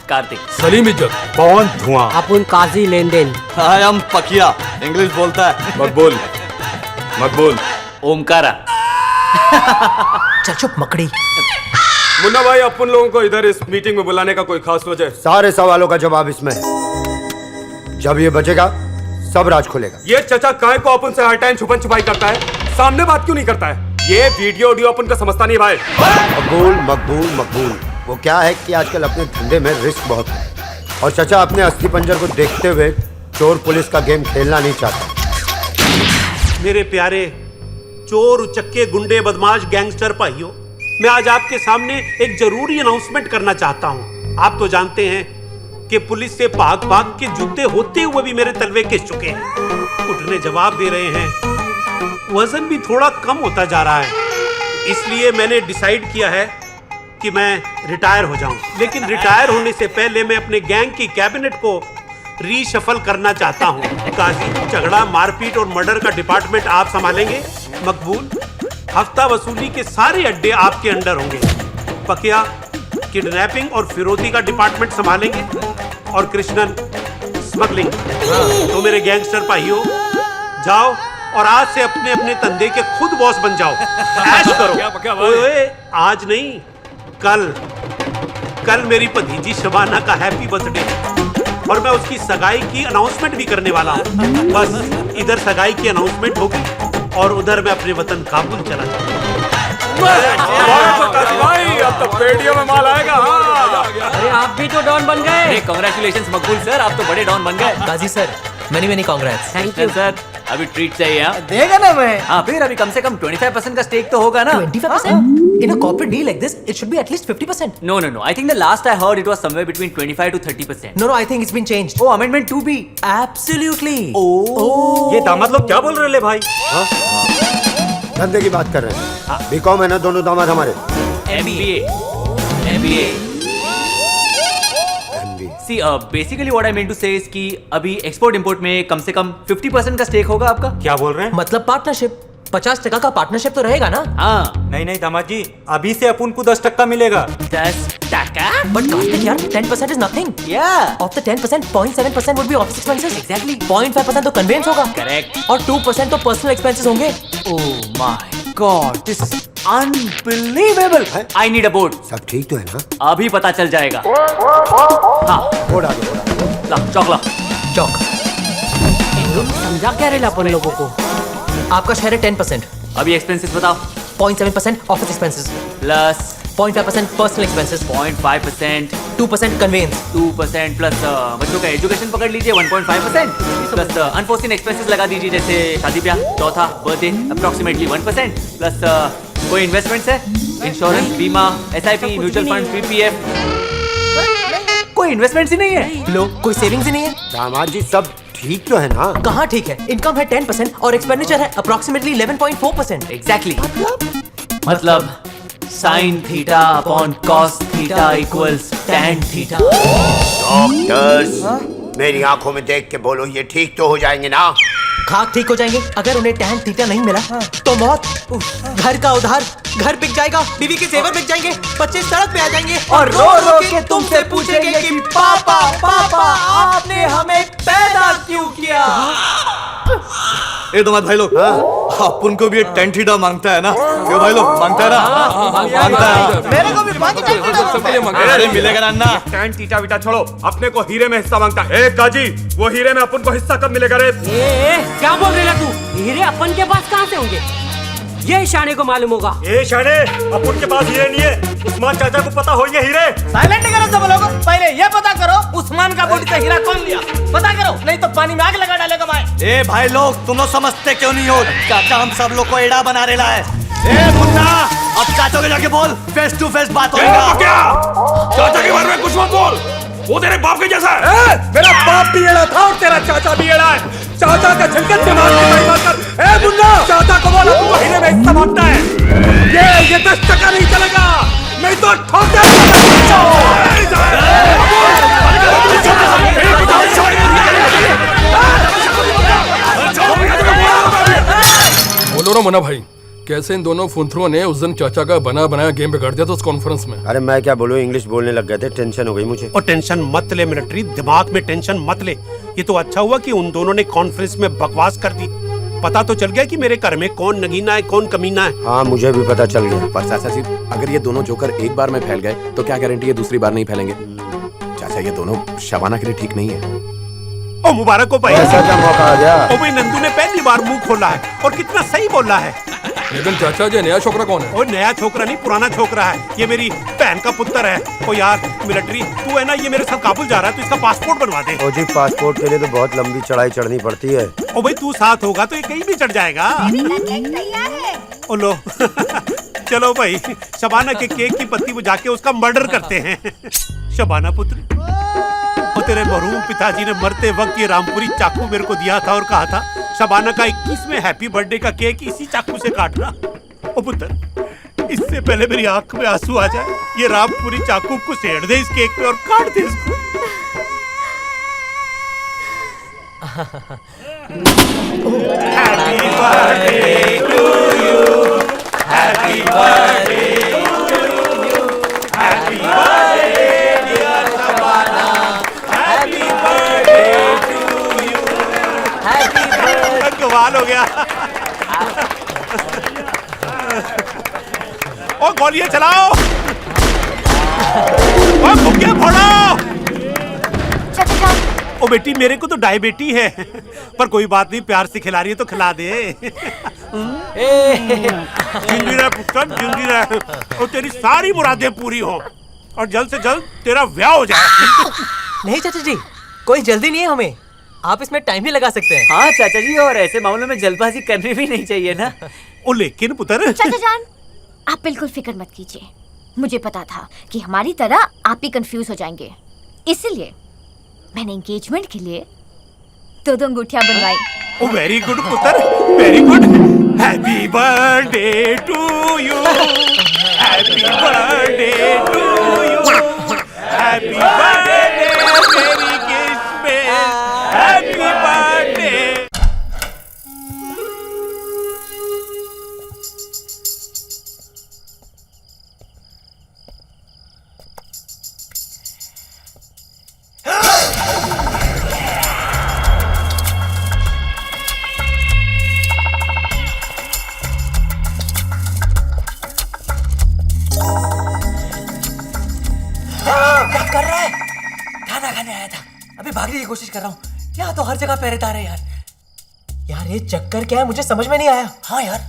Kartik Salim इज्जत पवन धुआं अपन काजी लेन देन आई एम पकिया इंग्लिश बोलता है मत बोल ओमकारा चल चुप मकड़ी। मुन्ना भाई अपन लोगों को इधर इस मीटिंग में बुलाने का कोई खास वजह? सारे सवालों का जवाब इसमें है। जब ये बचेगा सब राज खुलेगा। ये चचा काय को अपन से हर टाइम छुपन छुपाई करता है, सामने बात क्यों नहीं करता है? ये वीडियो ऑडियो अपन का समझता नहीं भाई। मकबूल वो क्या है कि आजकल अपने धंधे में रिस्क बहुत है और चचा अपने अस्थि पंजर को देखते हुए चोर पुलिस का गेम खेलना नहीं चाहता। मेरे प्यारे चोर उचक्के गुंडे बदमाश गैंगस्टर भाइयों, मैं आज आपके सामने एक जरूरी अनाउंसमेंट करना चाहता हूं। आप तो जानते हैं कि पुलिस से भाग भाग के जूते होते हुए भी मेरे तलवे घिस चुके हैं। घुटने जवाब दे रहे हैं, वजन भी थोड़ा कम होता जा रहा है। इसलिए मैंने डिसाइड किया है कि मैं रिटायर हो जाऊं। लेकिन रिटायर होने से पहले मैं अपने गैंग की कैबिनेट को रीशफल करना चाहता हूं। काजी, झगड़ा, मारपीट और मर्डर का डिपार्टमेंट आप संभालेंगे। मकबूल, हफ्ता वसूली के सारे अड्डे आपके अंडर होंगे। पकिया, किडनैपिंग और फिरौती का डिपार्टमेंट संभालेंगे और कृष्णन स्मगलिंग। तो मेरे गैंगस्टर भाइयों, जाओ और आज से अपने अपने धंधे के खुद बॉस बन जाओ। ऐश करो। ओए, आज नहीं, कल मेरी भतीजी शबाना का हैप्पी बर्थडे और मैं उसकी सगाई की अनाउंसमेंट भी करने वाला हूँ। बस इधर सगाई की अनाउंसमेंट होगी और उधर मैं अपने वतन काबुल चला जाऊंगा। भाई अब तो पेटियों में माल आएगा। अरे आप भी तो डॉन बन गए। कांग्रेचुलेशंस मकबूल सर, आप तो बड़े डॉन बन गए। Qazi sir many congrats. Thank you sir. अभी ट्रीट चाहिए। हाँ देगा ना मैं। हाँ फिर अभी कम से कम 25% का स्टेक तो होगा ना। 25%? In a corporate deal like this, it should be at least 50%. No. I think the last I heard it was somewhere between 25 to 30%. No, I think it's been changed. Oh, amendment 2B. Absolutely. Oh. ये दामाद लोग क्या बोल रहे ले भाई? धंधे की बात कर रहे हैं। बीकॉम है ना दोनों दामाद हमारे। MBA. See, basically what I meant to say is कि अभी एक्सपोर्ट इंपोर्ट में कम से कम 50% का स्टेक होगा आपका। क्या बोल रहे हैं? मतलब पार्टनरशिप 50% का पार्टनरशिप तो रहेगा ना। हाँ। नहीं दामाद जी, अभी से अपन को 10% मिलेगा। 10%? But कार्तिक यार 10% is nothing. Yeah. Of the 10%, 0.7% would be office expenses. Exactly. 0.5% तो conveyance होगा. Correct. और 2% तो personal expenses होंगे. Oh my God, this is unbelievable. I need a board. सब ठीक तो है ना? अभी पता चल जाएगा। हाँ। बोर्ड आ गया। ला, चौक। समझा क्या रहे अपन लोगों को? आपका शेयर है 10%. अभी एक्सपेंसेस बताओ। 0.7% office expenses plus 0.5% personal expenses 0.5% 2% conveyance 2% plus बच्चों का एजुकेशन पकड़ लीजिए 1.5% प्लस अनफोर्सिन एक्सपेंसेस लगा दीजिए जैसे शादी ब्याह चौथा बर्थडे अप्रोक्सीमेटली 1% प्लस कोई इन्वेस्टमेंट्स है इंश्योरेंस बीमा SIP म्यूचुअल फंड PPF कोई इन्वेस्टमेंट्स ही नहीं है। लो कोई सेविंग्स ही नहीं है। दामाद जी सब ठीक तो है ना? कहाँ ठीक है? इनकम है 10% और एक्सपेंडिचर है अप्रोक्सीमेटली 11.4%। एग्जैक्टली मतलब sin theta upon cos theta equals tan theta. Doctors मेरी आंखों में देख के बोलो ये ठीक तो हो जाएंगे ना? खाक ठीक हो जाएंगे। अगर उन्हें tan थीटा नहीं मिला तो मौत, घर का उधार, घर बिक जाएगा, बीवी के जेवर बिक जाएंगे, बच्चे सड़क पे आ जाएंगे और रो रो के तुमसे पूछेंगे कि पापा पापा आपने हमें पैदा क्यों किया। ए दामाद भाई लोग अपन को भी 10 थीटा मांगता है ना? ये भाई लोग मांगता है ना? मांगता है। मेरे को भी 5 अरे मिलेगा ना अन्ना? 10 थीटा विटा छोड़ो, अपने को हीरे में हिस्सा मांगता है। काजी वो हीरे में अपन को हिस्सा कब मिलेगा रे? क्या बोल रहे तू? हीरे अपन के पास कहाँ से होंगे? ये शाने को मालूम होगा। ए शाने, अपन के पास हीरे नहीं है। उस्मान चाचा को पता हो ये हीरे। साइलेंट करो सब लोगों, पहले ये पता करो उस्मान का बॉडी से हीरा कौन लिया, पता करो नहीं तो पानी में आग लगा डालेगा मैं। ए भाई लोग तुम लोग समझते क्यों नहीं हो? चाचा हम सब लोग को एड़ा बना रहा है। ए मुन्ना अब चाचा को जाके बोल, फेस टू फेस बात होगा। क्या चाचा के बारे में कुछ मत बोल, वो तेरे बाप के जैसा है। मेरा बाप भी एड़ा था और तेरा चाचा भी एड़ा है। चाचा का झलकत से मार कर। ए मुन्ना, चाचा को बोला तू हीरे में हिस्सा मांगता है। ये 10% नहीं चलेगा, नहीं तो ठोक दे। बोलो ना मुन्ना भाई, कैसे इन दोनों फुंथरुओं ने उस दिन चाचा का बना बनाया गेम बिगाड़ दिया था उस कॉन्फ्रेंस में। अरे मैं क्या बोलूं, इंग्लिश बोलने लग गए थे, टेंशन हो गई मुझे। और टेंशन मत ले मिलिट्री, दिमाग में टेंशन मत ले। ये तो अच्छा हुआ कि उन दोनों ने कॉन्फ्रेंस में बकवास कर दी। पता तो चल गया कि मेरे घर में कौन नगीना है कौन कमीना है। हाँ मुझे भी पता चल गया। पर चाचा जी, अगर ये दोनों जोकर एक बार में फैल गए तो क्या गारंटी है दूसरी बार नहीं फैलेंगे? चाचा ये दोनों शबाना के लिए ठीक नहीं है। ओ मुबारक हो भाई, ऐसा क्या मौका आ गया? ओ भाई नंदू ने पहली बार मुंह खोला है और कितना सही बोला है। लेकिन चाचा जी नया छोकरा कौन है? ओ नया छोकरा नहीं, पुराना छोकरा है। ये मेरी बहन का पुत्र है। ओ यार मिलिट्री, तू है ना, ये मेरे साथ काबुल जा रहा है तो इसका पासपोर्ट बनवा दे। ओ जी पासपोर्ट के लिए तो बहुत लंबी चढ़ाई चढ़नी पड़ती है। ओ भाई तू साथ होगा तो ये कहीं भी चढ़ जाएगा। ओ लो चलो भाई, शबाना के केक की पत्ती बुझा के उसका मर्डर करते हैं। शबाना पुत्र, और तेरे मरहूम पिताजी ने मरते वक्त ये रामपुरी चाकू मेरे को दिया था और कहा था शबाना का 21वें हैप्पी बर्थडे का केक इसी चाकू से काटना। ओ पुत्र, इससे पहले मेरी आंख में आंसू आ जाए, ये रामपुरी चाकू को सेड़ दे इस केक पे और काट दे इसको। Happy birthday to you, happy birthday to you, happy birthday dear Shabana, happy birthday to you, happy birthday. कमाल हो गया। ओ गोलियां चलाओ, ओ भुक्के फोड़ो। ओ बेटी, मेरे को तो डायबिटी है, पर कोई बात नहीं, प्यार से खिला रही है तो खिला दे। जिंदी रह पुत्र, जिंदी रह, और तेरी सारी मुरादें पूरी हो और जल्द से जल्द तेरा ब्याह हो जाए। नहीं चाचा जी, कोई जल्दी नहीं है हमें, आप इसमें टाइम भी लगा सकते हैं। हाँ चाचा जी, और ऐसे मामलों में जल्दबाजी करनी भी नहीं चाहिए ना। ओ लेकिन पुत्र। चाचा जान, आप बिल्कुल फिक्र मत कीजिए, मुझे पता था कि हमारी तरह आप भी कंफ्यूज हो जाएंगे, इसलिए मैंने एंगेजमेंट के लिए दो अंगूठियां बनवाई। ओ वेरी गुड पुत्र, very good. Happy birthday to you, happy birthday to you, happy birthday मेरी किस्मत, हैप्पी बर्थडे। क्या कर रहा है? खाना खाने आया था, अभी भागने की कोशिश कर रहा हूँ। यहाँ तो हर जगह पहरेदार है यार। यार ये चक्कर क्या है, मुझे समझ में नहीं आया। हाँ यार,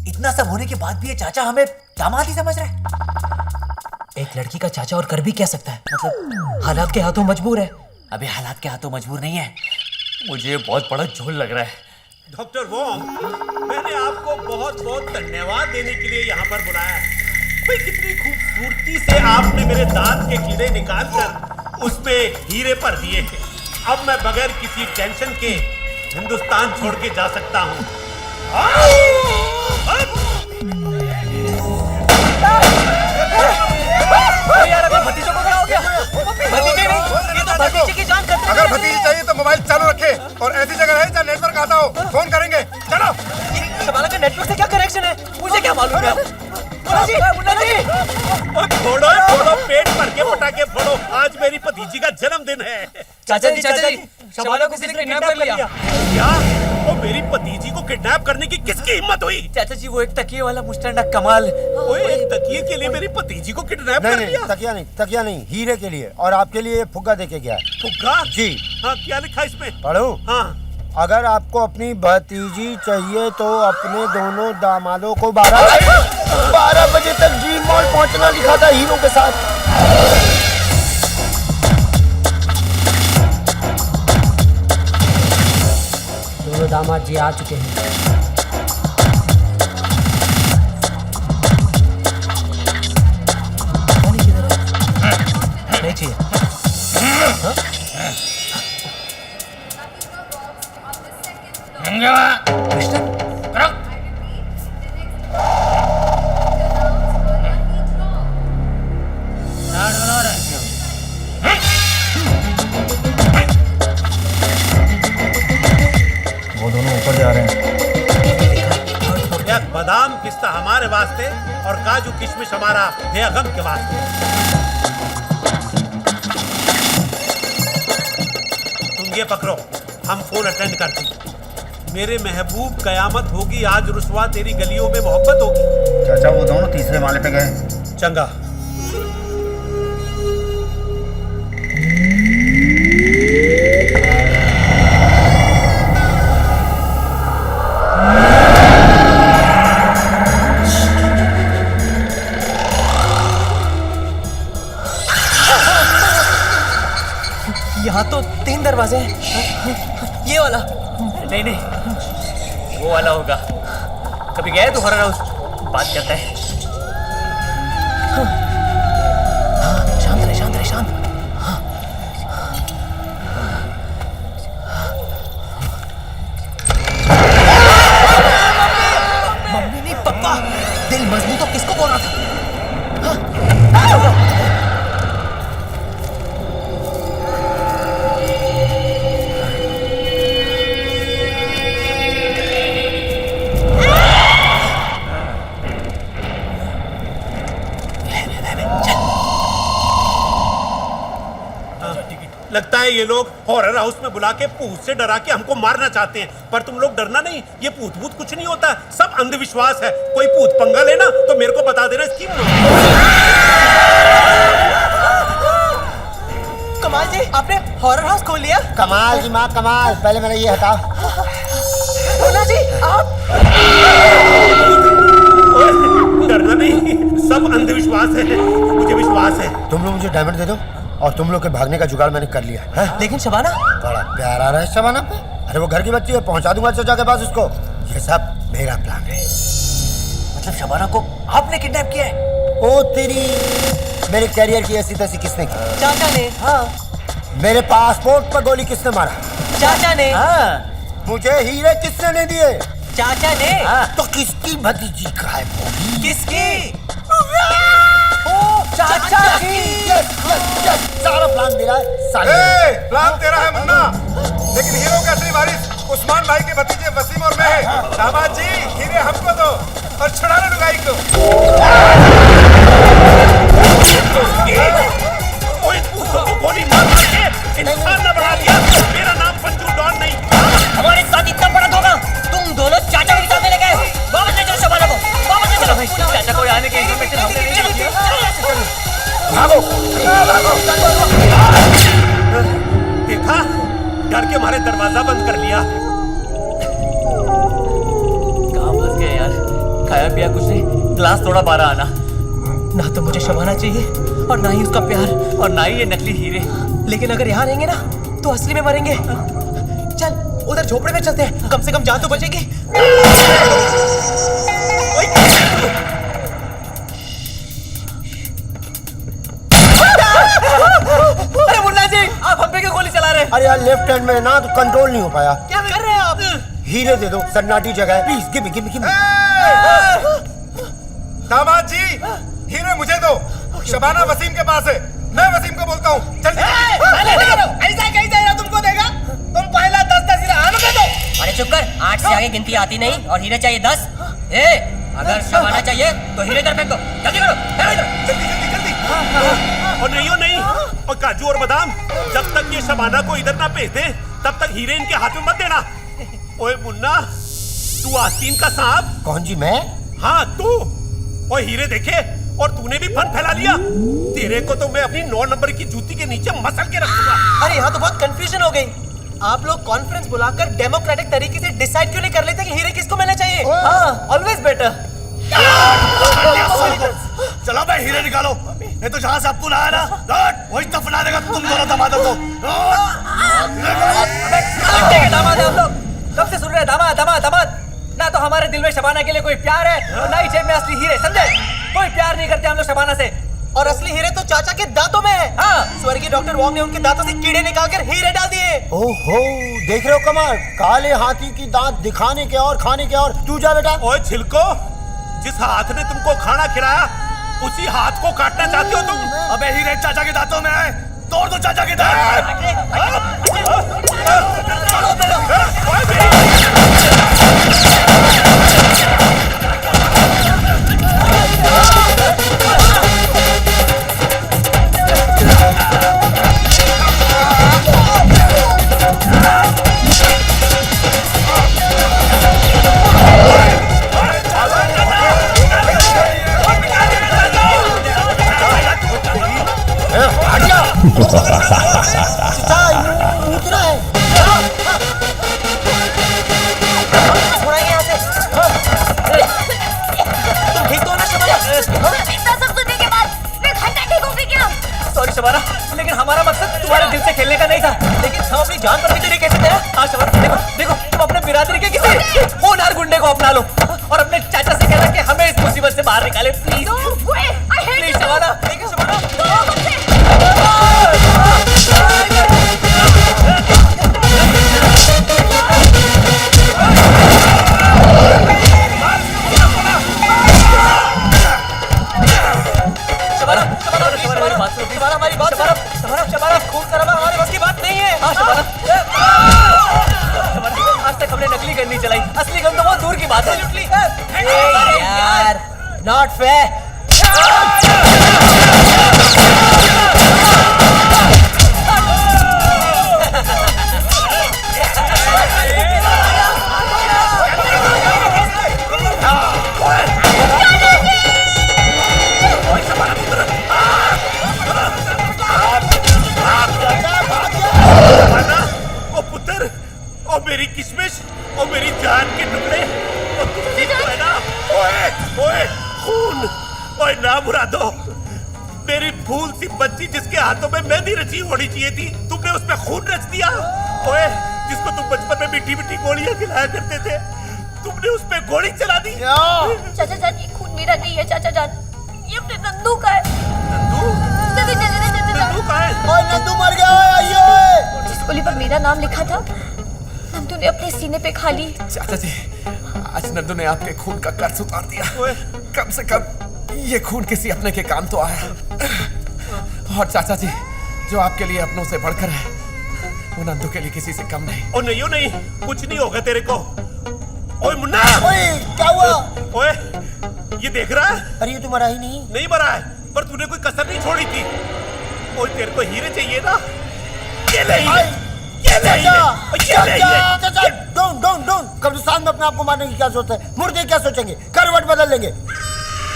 इतना सब होने के बाद भी ये चाचा हमें दामाद ही समझ रहा है। एक लड़की का चाचा और कर भी क्या सकता है, मतलब हालात के हाथों मजबूर है। अभी हालात के हाथों मजबूर नहीं है, मुझे बहुत बड़ा झोल लग रहा है। डॉक्टर वोंग, मैंने आपको बहुत बहुत धन्यवाद देने के लिए यहाँ पर बुलाया है। भाई कितनी खूबसूरती से आपने मेरे दांत के कीड़े निकाल कर उसमें हीरे भर दिए थे। अब मैं बगैर किसी टेंशन के हिंदुस्तान छोड़ के जा सकता हूँ। यार अभी भतीजों को क्या हो गया? भतीजे नहीं, ये तो भतीजे की जान खतरे में। अगर भतीजी चाहिए तो मोबाइल चालू रखे और ऐसी जगह है जहाँ नेटवर्क आता हो, फोन करेंगे। चलो। शबाना के नेटवर्क से क्या कनेक्शन है, मुझे क्या मालूम है। फोड़ो फोड़ो, पेट भर के पटाखे फोड़ो, आज मेरी भतीजी का जन्मदिन है। चाचा जी, शबाना को किसी ने किडनैप कर लिया। क्या? वो मेरी भतीजी को किडनैप करने की किसकी हिम्मत हुई? चाचा जी, वो एक तकिए वाला मुस्टंडा कमाल। ओए, एक तकिए के लिए मेरी भतीजी को किडनैप कर लिया? तकिया नहीं, हीरे के लिए, और आपके लिए फुग्गा देके गया। फुग्गा? जी। हाँ, क्या लिखा इसमें? पढ़ो। हाँ। अगर आपको अपनी भतीजी चाहिए तो अपने दोनों दामादों को 12 बजे तक ड्रीम मॉल पहुंचना लिखा था हीरो के साथ। दोनों दामाद जी आ चुके हैं। नहीं चाहिए। वो दोनों ऊपर जा रहे हैं। बादाम पिस्ता हमारे वास्ते और काजू किशमिश हमारा बेगम के वास्ते। तुम ये पकड़ो, हम फोन अटेंड करते हैं। मेरे महबूब, कयामत होगी आज, रुसवा तेरी गलियों में मोहब्बत होगी। चाचा वो दोनों तीसरे माले पे गए। चंगा। यहाँ तो 3 दरवाजे हैं। ये वाला नहीं नहीं, वो वाला होगा। कभी गए तो हॉरर हाउस? बात करता है। हाँ, शांत रहे, शांत रहे, शांत। हाँ। मम्मी नहीं, पप्पा। दिल मजबूत हो किसको बोल रहा था? हाँ। लगता है ये लोग हॉरर हाउस में बुला के भूत से डरा के हमको मारना चाहते हैं, पर तुम लोग डरना नहीं, ये भूत भूत कुछ नहीं होता, सब अंधविश्वास है। कोई भूत पंगा लेना तो मेरे को बता देना। स्कीम कमाल जी, आपने हॉरर हाउस खोल लिया? कमाल जी माँ कमाल। पहले मेरा ये हटाओ। बोला जी, आप डरना नहीं, सब अंधविश्वास है, मुझे विश्वास है। तुम लोग मुझे डायमंड दे दो और तुम लोग के भागने का जुगाड़ मैंने कर लिया है। लेकिन शबाना, बड़ा प्यार आ रहा है शबाना पे। अरे वो घर की बच्ची है, पहुंचा दूंगा चाचा के पास उसको। ये सब मेरा प्लान है। मतलब शबाना को आपने किडनैप किया है? ओ तेरी, मेरे कैरियर की ऐसी तैसी किसने की? चाचा ने। हाँ। मेरे पासपोर्ट पर गोली किसने मारा? चाचा ने। हाँ। मुझे हीरे किसने नहीं दिए? चाचा ने। हाँ। तो किसकी भतीजी गायब होगी? किसकी? चाचा की। सारा प्लान मेरा है। प्लान तेरा है मुन्ना, लेकिन हीरो का असली वारिस उस्मान भाई के भतीजे वसीम और मैं है। दामाद जी, हीरे हमको दो और छुड़ा लो लुगाई को। गोली मार के इंसान न बना दिया। मेरा नाम पंजू डॉन नहीं। हमारे साथ इतना बड़ा धोखा तुम दोनों चाचा के साथ में लेके वापस ले चलो शबाना को, वापस ले चलो। चाचा को आने के इंफॉर्मेशन हमने नहीं दिया। भागो, भागो। देखा, डर के मारे दरवाजा बंद कर लिया। कहाँ फंस गए यार? खाया पिया कुछ नहीं, क्लास थोड़ा 12 आना। ना तो मुझे शबाना चाहिए और ना ही उसका प्यार और ना ही ये नकली हीरे। लेकिन अगर यहाँ रहेंगे ना तो असली में मरेंगे। चल उधर झोपड़े में चलते हैं, कम से कम जान तो बचेगी। अरे मुन्ना जी, आप हम पे क्यों गोली चला रहे हैं? अरे यार लेफ्ट हैंड में ना तो कंट्रोल नहीं हो पाया। क्या कर रहे हैं आप? हीरे दे दो, सन्नाटी जगह है, please give me give me give me. दामाद जी, हीरे मुझे दो। शबाना वसीम के पास है, मैं वसीम को बोलता हूँ। जल्दी ऐसा कैसे तुमको देगा? तुम पहला 10 हीरे आने दे दो। अरे चुप कर, 8 से आगे गिनती आती नहीं और हीरे चाहिए 10। अगर शबाना चाहिए तो हीरे इधर फेंक दो, जल्दी करो, जल्दी जल्दी जल्दी। और नहीं हो नहीं, और काजू और बादाम, जब तक ये शबाना को इधर ना भेज दे तब तक हीरे इनके हाथ में मत देना। ओए मुन्ना, तू आस्तीन का सांप। कौन जी, मैं? हाँ तू। और हीरे देखे और तूने भी फन फैला लिया। तेरे को तो मैं अपनी 9 नंबर की जूती के नीचे मसल के रखूंगा। अरे यहाँ तो बहुत कंफ्यूजन हो गई। आप लोग कॉन्फ्रेंस बुलाकर डेमोक्रेटिक तरीके से डिसाइड क्यों नहीं कर लेते कि हीरे किसको मिलना चाहिए? हाँ, ऑलवेज बेटर। चलो भाई हीरे निकालो, नहीं तो जहाँ से आपको लाया ना वही दफना देगा तुम दोनों दामादों को। दामाद हम लोग कब से सुन रहे हैं दामाद दामाद दामाद। ना तो हमारे दिल में शबाना के लिए कोई प्यार है और ना ही जेब में असली हीरे, समझे? कोई प्यार नहीं करते हम लोग शबाना से। और असली हीरे तो चाचा के दांतों में है। हाँ, स्वर्गीय डॉक्टर वॉन्ग ने उनके दांतों से कीड़े निकालकर हीरे डाल दिए। ओहो, देख रहे हो कमाल, काले हाथी की दांत दिखाने के और खाने के और। तू जा बेटा। ओए छिलको, जिस हाथ ने तुमको खाना खिलाया उसी हाथ को काटना चाहते हो तुम? अबे हीरे चाचा के दांतों में है, तोड़ दो चाचा के दांत। थोड़ा यहाँ से। तुम ठीक तो हो ना शबाना? इतना सब सुनने के बाद मैं घंटा ठीक हूँ क्या? सॉरी शबाना, लेकिन हमारा मकसद तुम्हारे दिल से खेलने का नहीं था, लेकिन हम अपनी जान पर भी तो नहीं कह सकते हैं। हाँ शबाना, देखो देखो, तुम अपने बिरादरी के किसी होनहार गुंडे को अपना लो और अपने चाचा से कहना कि हमें इस मुसीबत से बाहर निकाले, प्लीज। प्लीज शबाना, देखो शबाना। असली गन तो बहुत दूर की बात है। यार, नॉट फेयर। ओ पुत्र, ओ मेरी किशमिश, ओ मेरी जान के टुकड़े, ओ तुम ठीक तो है ना? ओए, ओए, खून, ओए ना मुरादो, मेरी भूल सी बच्ची जिसके हाथों में मेहंदी रची होनी चाहिए थी, तुमने उसमें खून रच दिया। ओए, जिसको तुम बचपन में मीठी मीठी गोलियां खिलाया करते थे, तुमने उस पे गोली चला दी। चाचा जान, ये खून मेरा नहीं है चाचा जान, ये अपने नंदू का है। नंदू? जल्दी जल्दी चाचा जान। नंदू का है? ओए नंदू मर गया, आइए। जिस गोली पर मेरा नाम लिखा था, नंदू ने अपने सीने पे खा ली। चाचा जी, आज नंदू ने आपके खून का कर्ज उतार दिया। कम से कम ये खून किसी अपने के काम तो आया। और चाचा जी, जो आपके लिए अपनों से बढ़कर है, वो नंदू के लिए किसी से कम नहीं। ओ नहीं, ओ नहीं, कुछ नहीं होगा तेरे को। ओए मुन्ना! ओए, क्या हुआ? ओए, ये देख रहा है? अरे ये तो मरा ही नहीं। नहीं मरा है, पर तूने कोई कसर नहीं छोड़ी थी। ओए, तेरे को हीरे चाहिए ना? ये ले, ये ले, ये ले। डोंट कब्रिस्तान में अपने आप को मारने की क्या सोचते हैं? मुर्दे क्या सोचेंगे? करवट बदल लेंगे।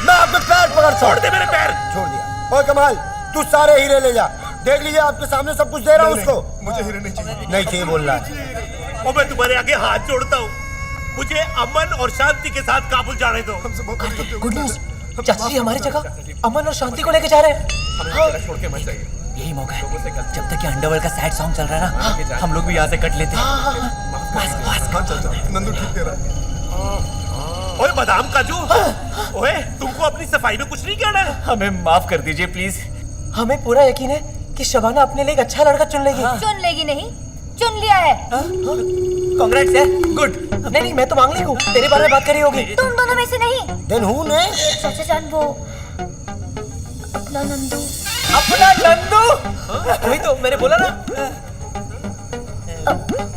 मैं आपके पैर पकड़ छोड़ दे मेरे पैर। छोड़ दिया। ओए कमाल, तू सारे हीरे ले जा। देख लीजिए, आपके सामने सब कुछ दे रहा हूँ उसको। मुझे हीरे नहीं चाहिए। नहीं चाहिए बोल रहा है। ओ मैं तुम्हारे आगे हाथ जोड़ता हूँ, मुझे अमन और शांति के साथ काबुल जाने दो। गुड न्यूज, चाचा जी हमारी जगह अमन और शांति को लेके जा रहे हैं। छोड़ के मत जाइए। यही मौका है, जब तक ये अंडरवर्ल्ड का सैड सॉन्ग चल रहा है ना, हम लोग भी यहाँ से कट लेते हैं। नंदू ठीक कह रहा है। ओए बादाम काजू, ओए तुमको अपनी सफाई में कुछ नहीं कहना है? हमें माफ कर दीजिए प्लीज। हमें पूरा यकीन है कि शबाना अपने लिए एक अच्छा लड़का चुन लेगी। चुन लेगी नहीं, चुन लिया है। कांग्रेट्स यार, गुड। नहीं मैं तो मांग ली हूँ, तेरे बारे में बात करी होगी। तुम दोनों में से नहीं। देन हूँ ने? चाचा जान, वो अपना नंदू। अपना नंदू? वही तो मैंने बोला ना।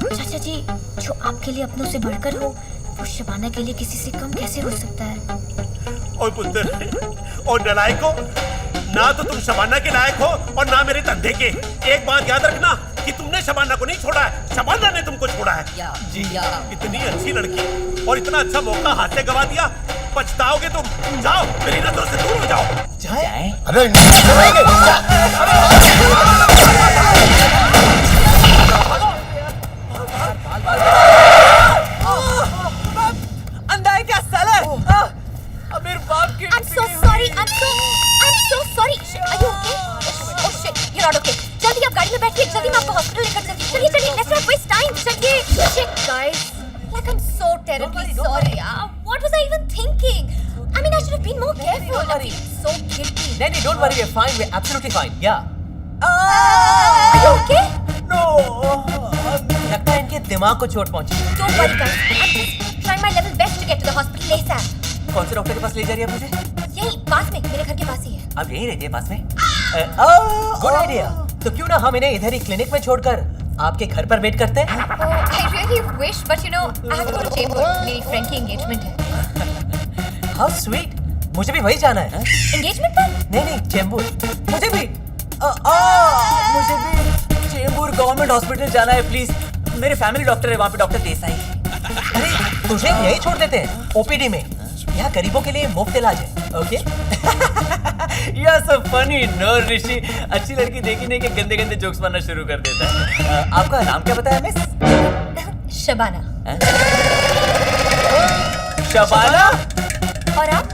चाचा जी, जो आपके लिए अपनों से बढ़कर हो, वो शबाना के लिए किसी से कम कैसे हो सकता है? ओए पुत्र, और नलायको, ना तो तुम शबाना के लायक हो और ना मेरे धंधे के। एक बात याद रखना कि तुमने शबाना को नहीं छोड़ा है, शबाना ने तुमको छोड़ा है। जी। इतनी अच्छी लड़की और इतना अच्छा मौका हाथ से गवा दिया, पछताओगे तुम। जाओ, मेरी नजरों से दूर हो जाओ। जाए? अबे अंधा है क्या साला? अमीर बाप की। I'm so sorry. Are you okay? Oh shit, you're not okay. जल्दी आप गाड़ी में बैठिए, जल्दी मैं आपको हॉस्पिटल लेकर चलती हूँ। चलिए, let's not waste time. चलिए। Shit, guys. Like I'm so terribly sorry. What was I even thinking? I mean, I should have been more careful. Don't worry. I'm so guilty. नहीं, don't worry, we're fine. We're absolutely fine. Yeah. Are you okay? No. लगता है इनके दिमाग को चोट पहुंची। Don't worry, guys. I'm just trying my level best to get to the hospital ASAP. कौन से डॉक्टर के पास ले जा रही है मुझे? यही पास में, मेरे घर के पास ही है। अब यही रहती है पास में? Good idea. तो क्यों ना हम इन्हें इधर ही क्लिनिक में छोड़कर आपके घर पर वेट करते हैं? I really wish, but you know, I have to go to Chembur. मेरी फ्रेंड की एंगेजमेंट है। How sweet. मुझे भी वही जाना है। एंगेजमेंट पर? नहीं, चेंबूर। मुझे भी चेंबूर गवर्नमेंट हॉस्पिटल जाना है प्लीज। मेरे फैमिली डॉक्टर है वहाँ पे, डॉक्टर देसाई। अरे तुझे यही छोड़ देते हैं ओपीडी में। यहाँ गरीबों के लिए मुफ्त इलाज है। Okay you are so funny no Rishi. अच्छी लड़की देखी नहीं कि गंदे गंदे जोक्स मारना शुरू कर देता है। आपका नाम क्या बताया मिस? शबाना। शबाना? और आप?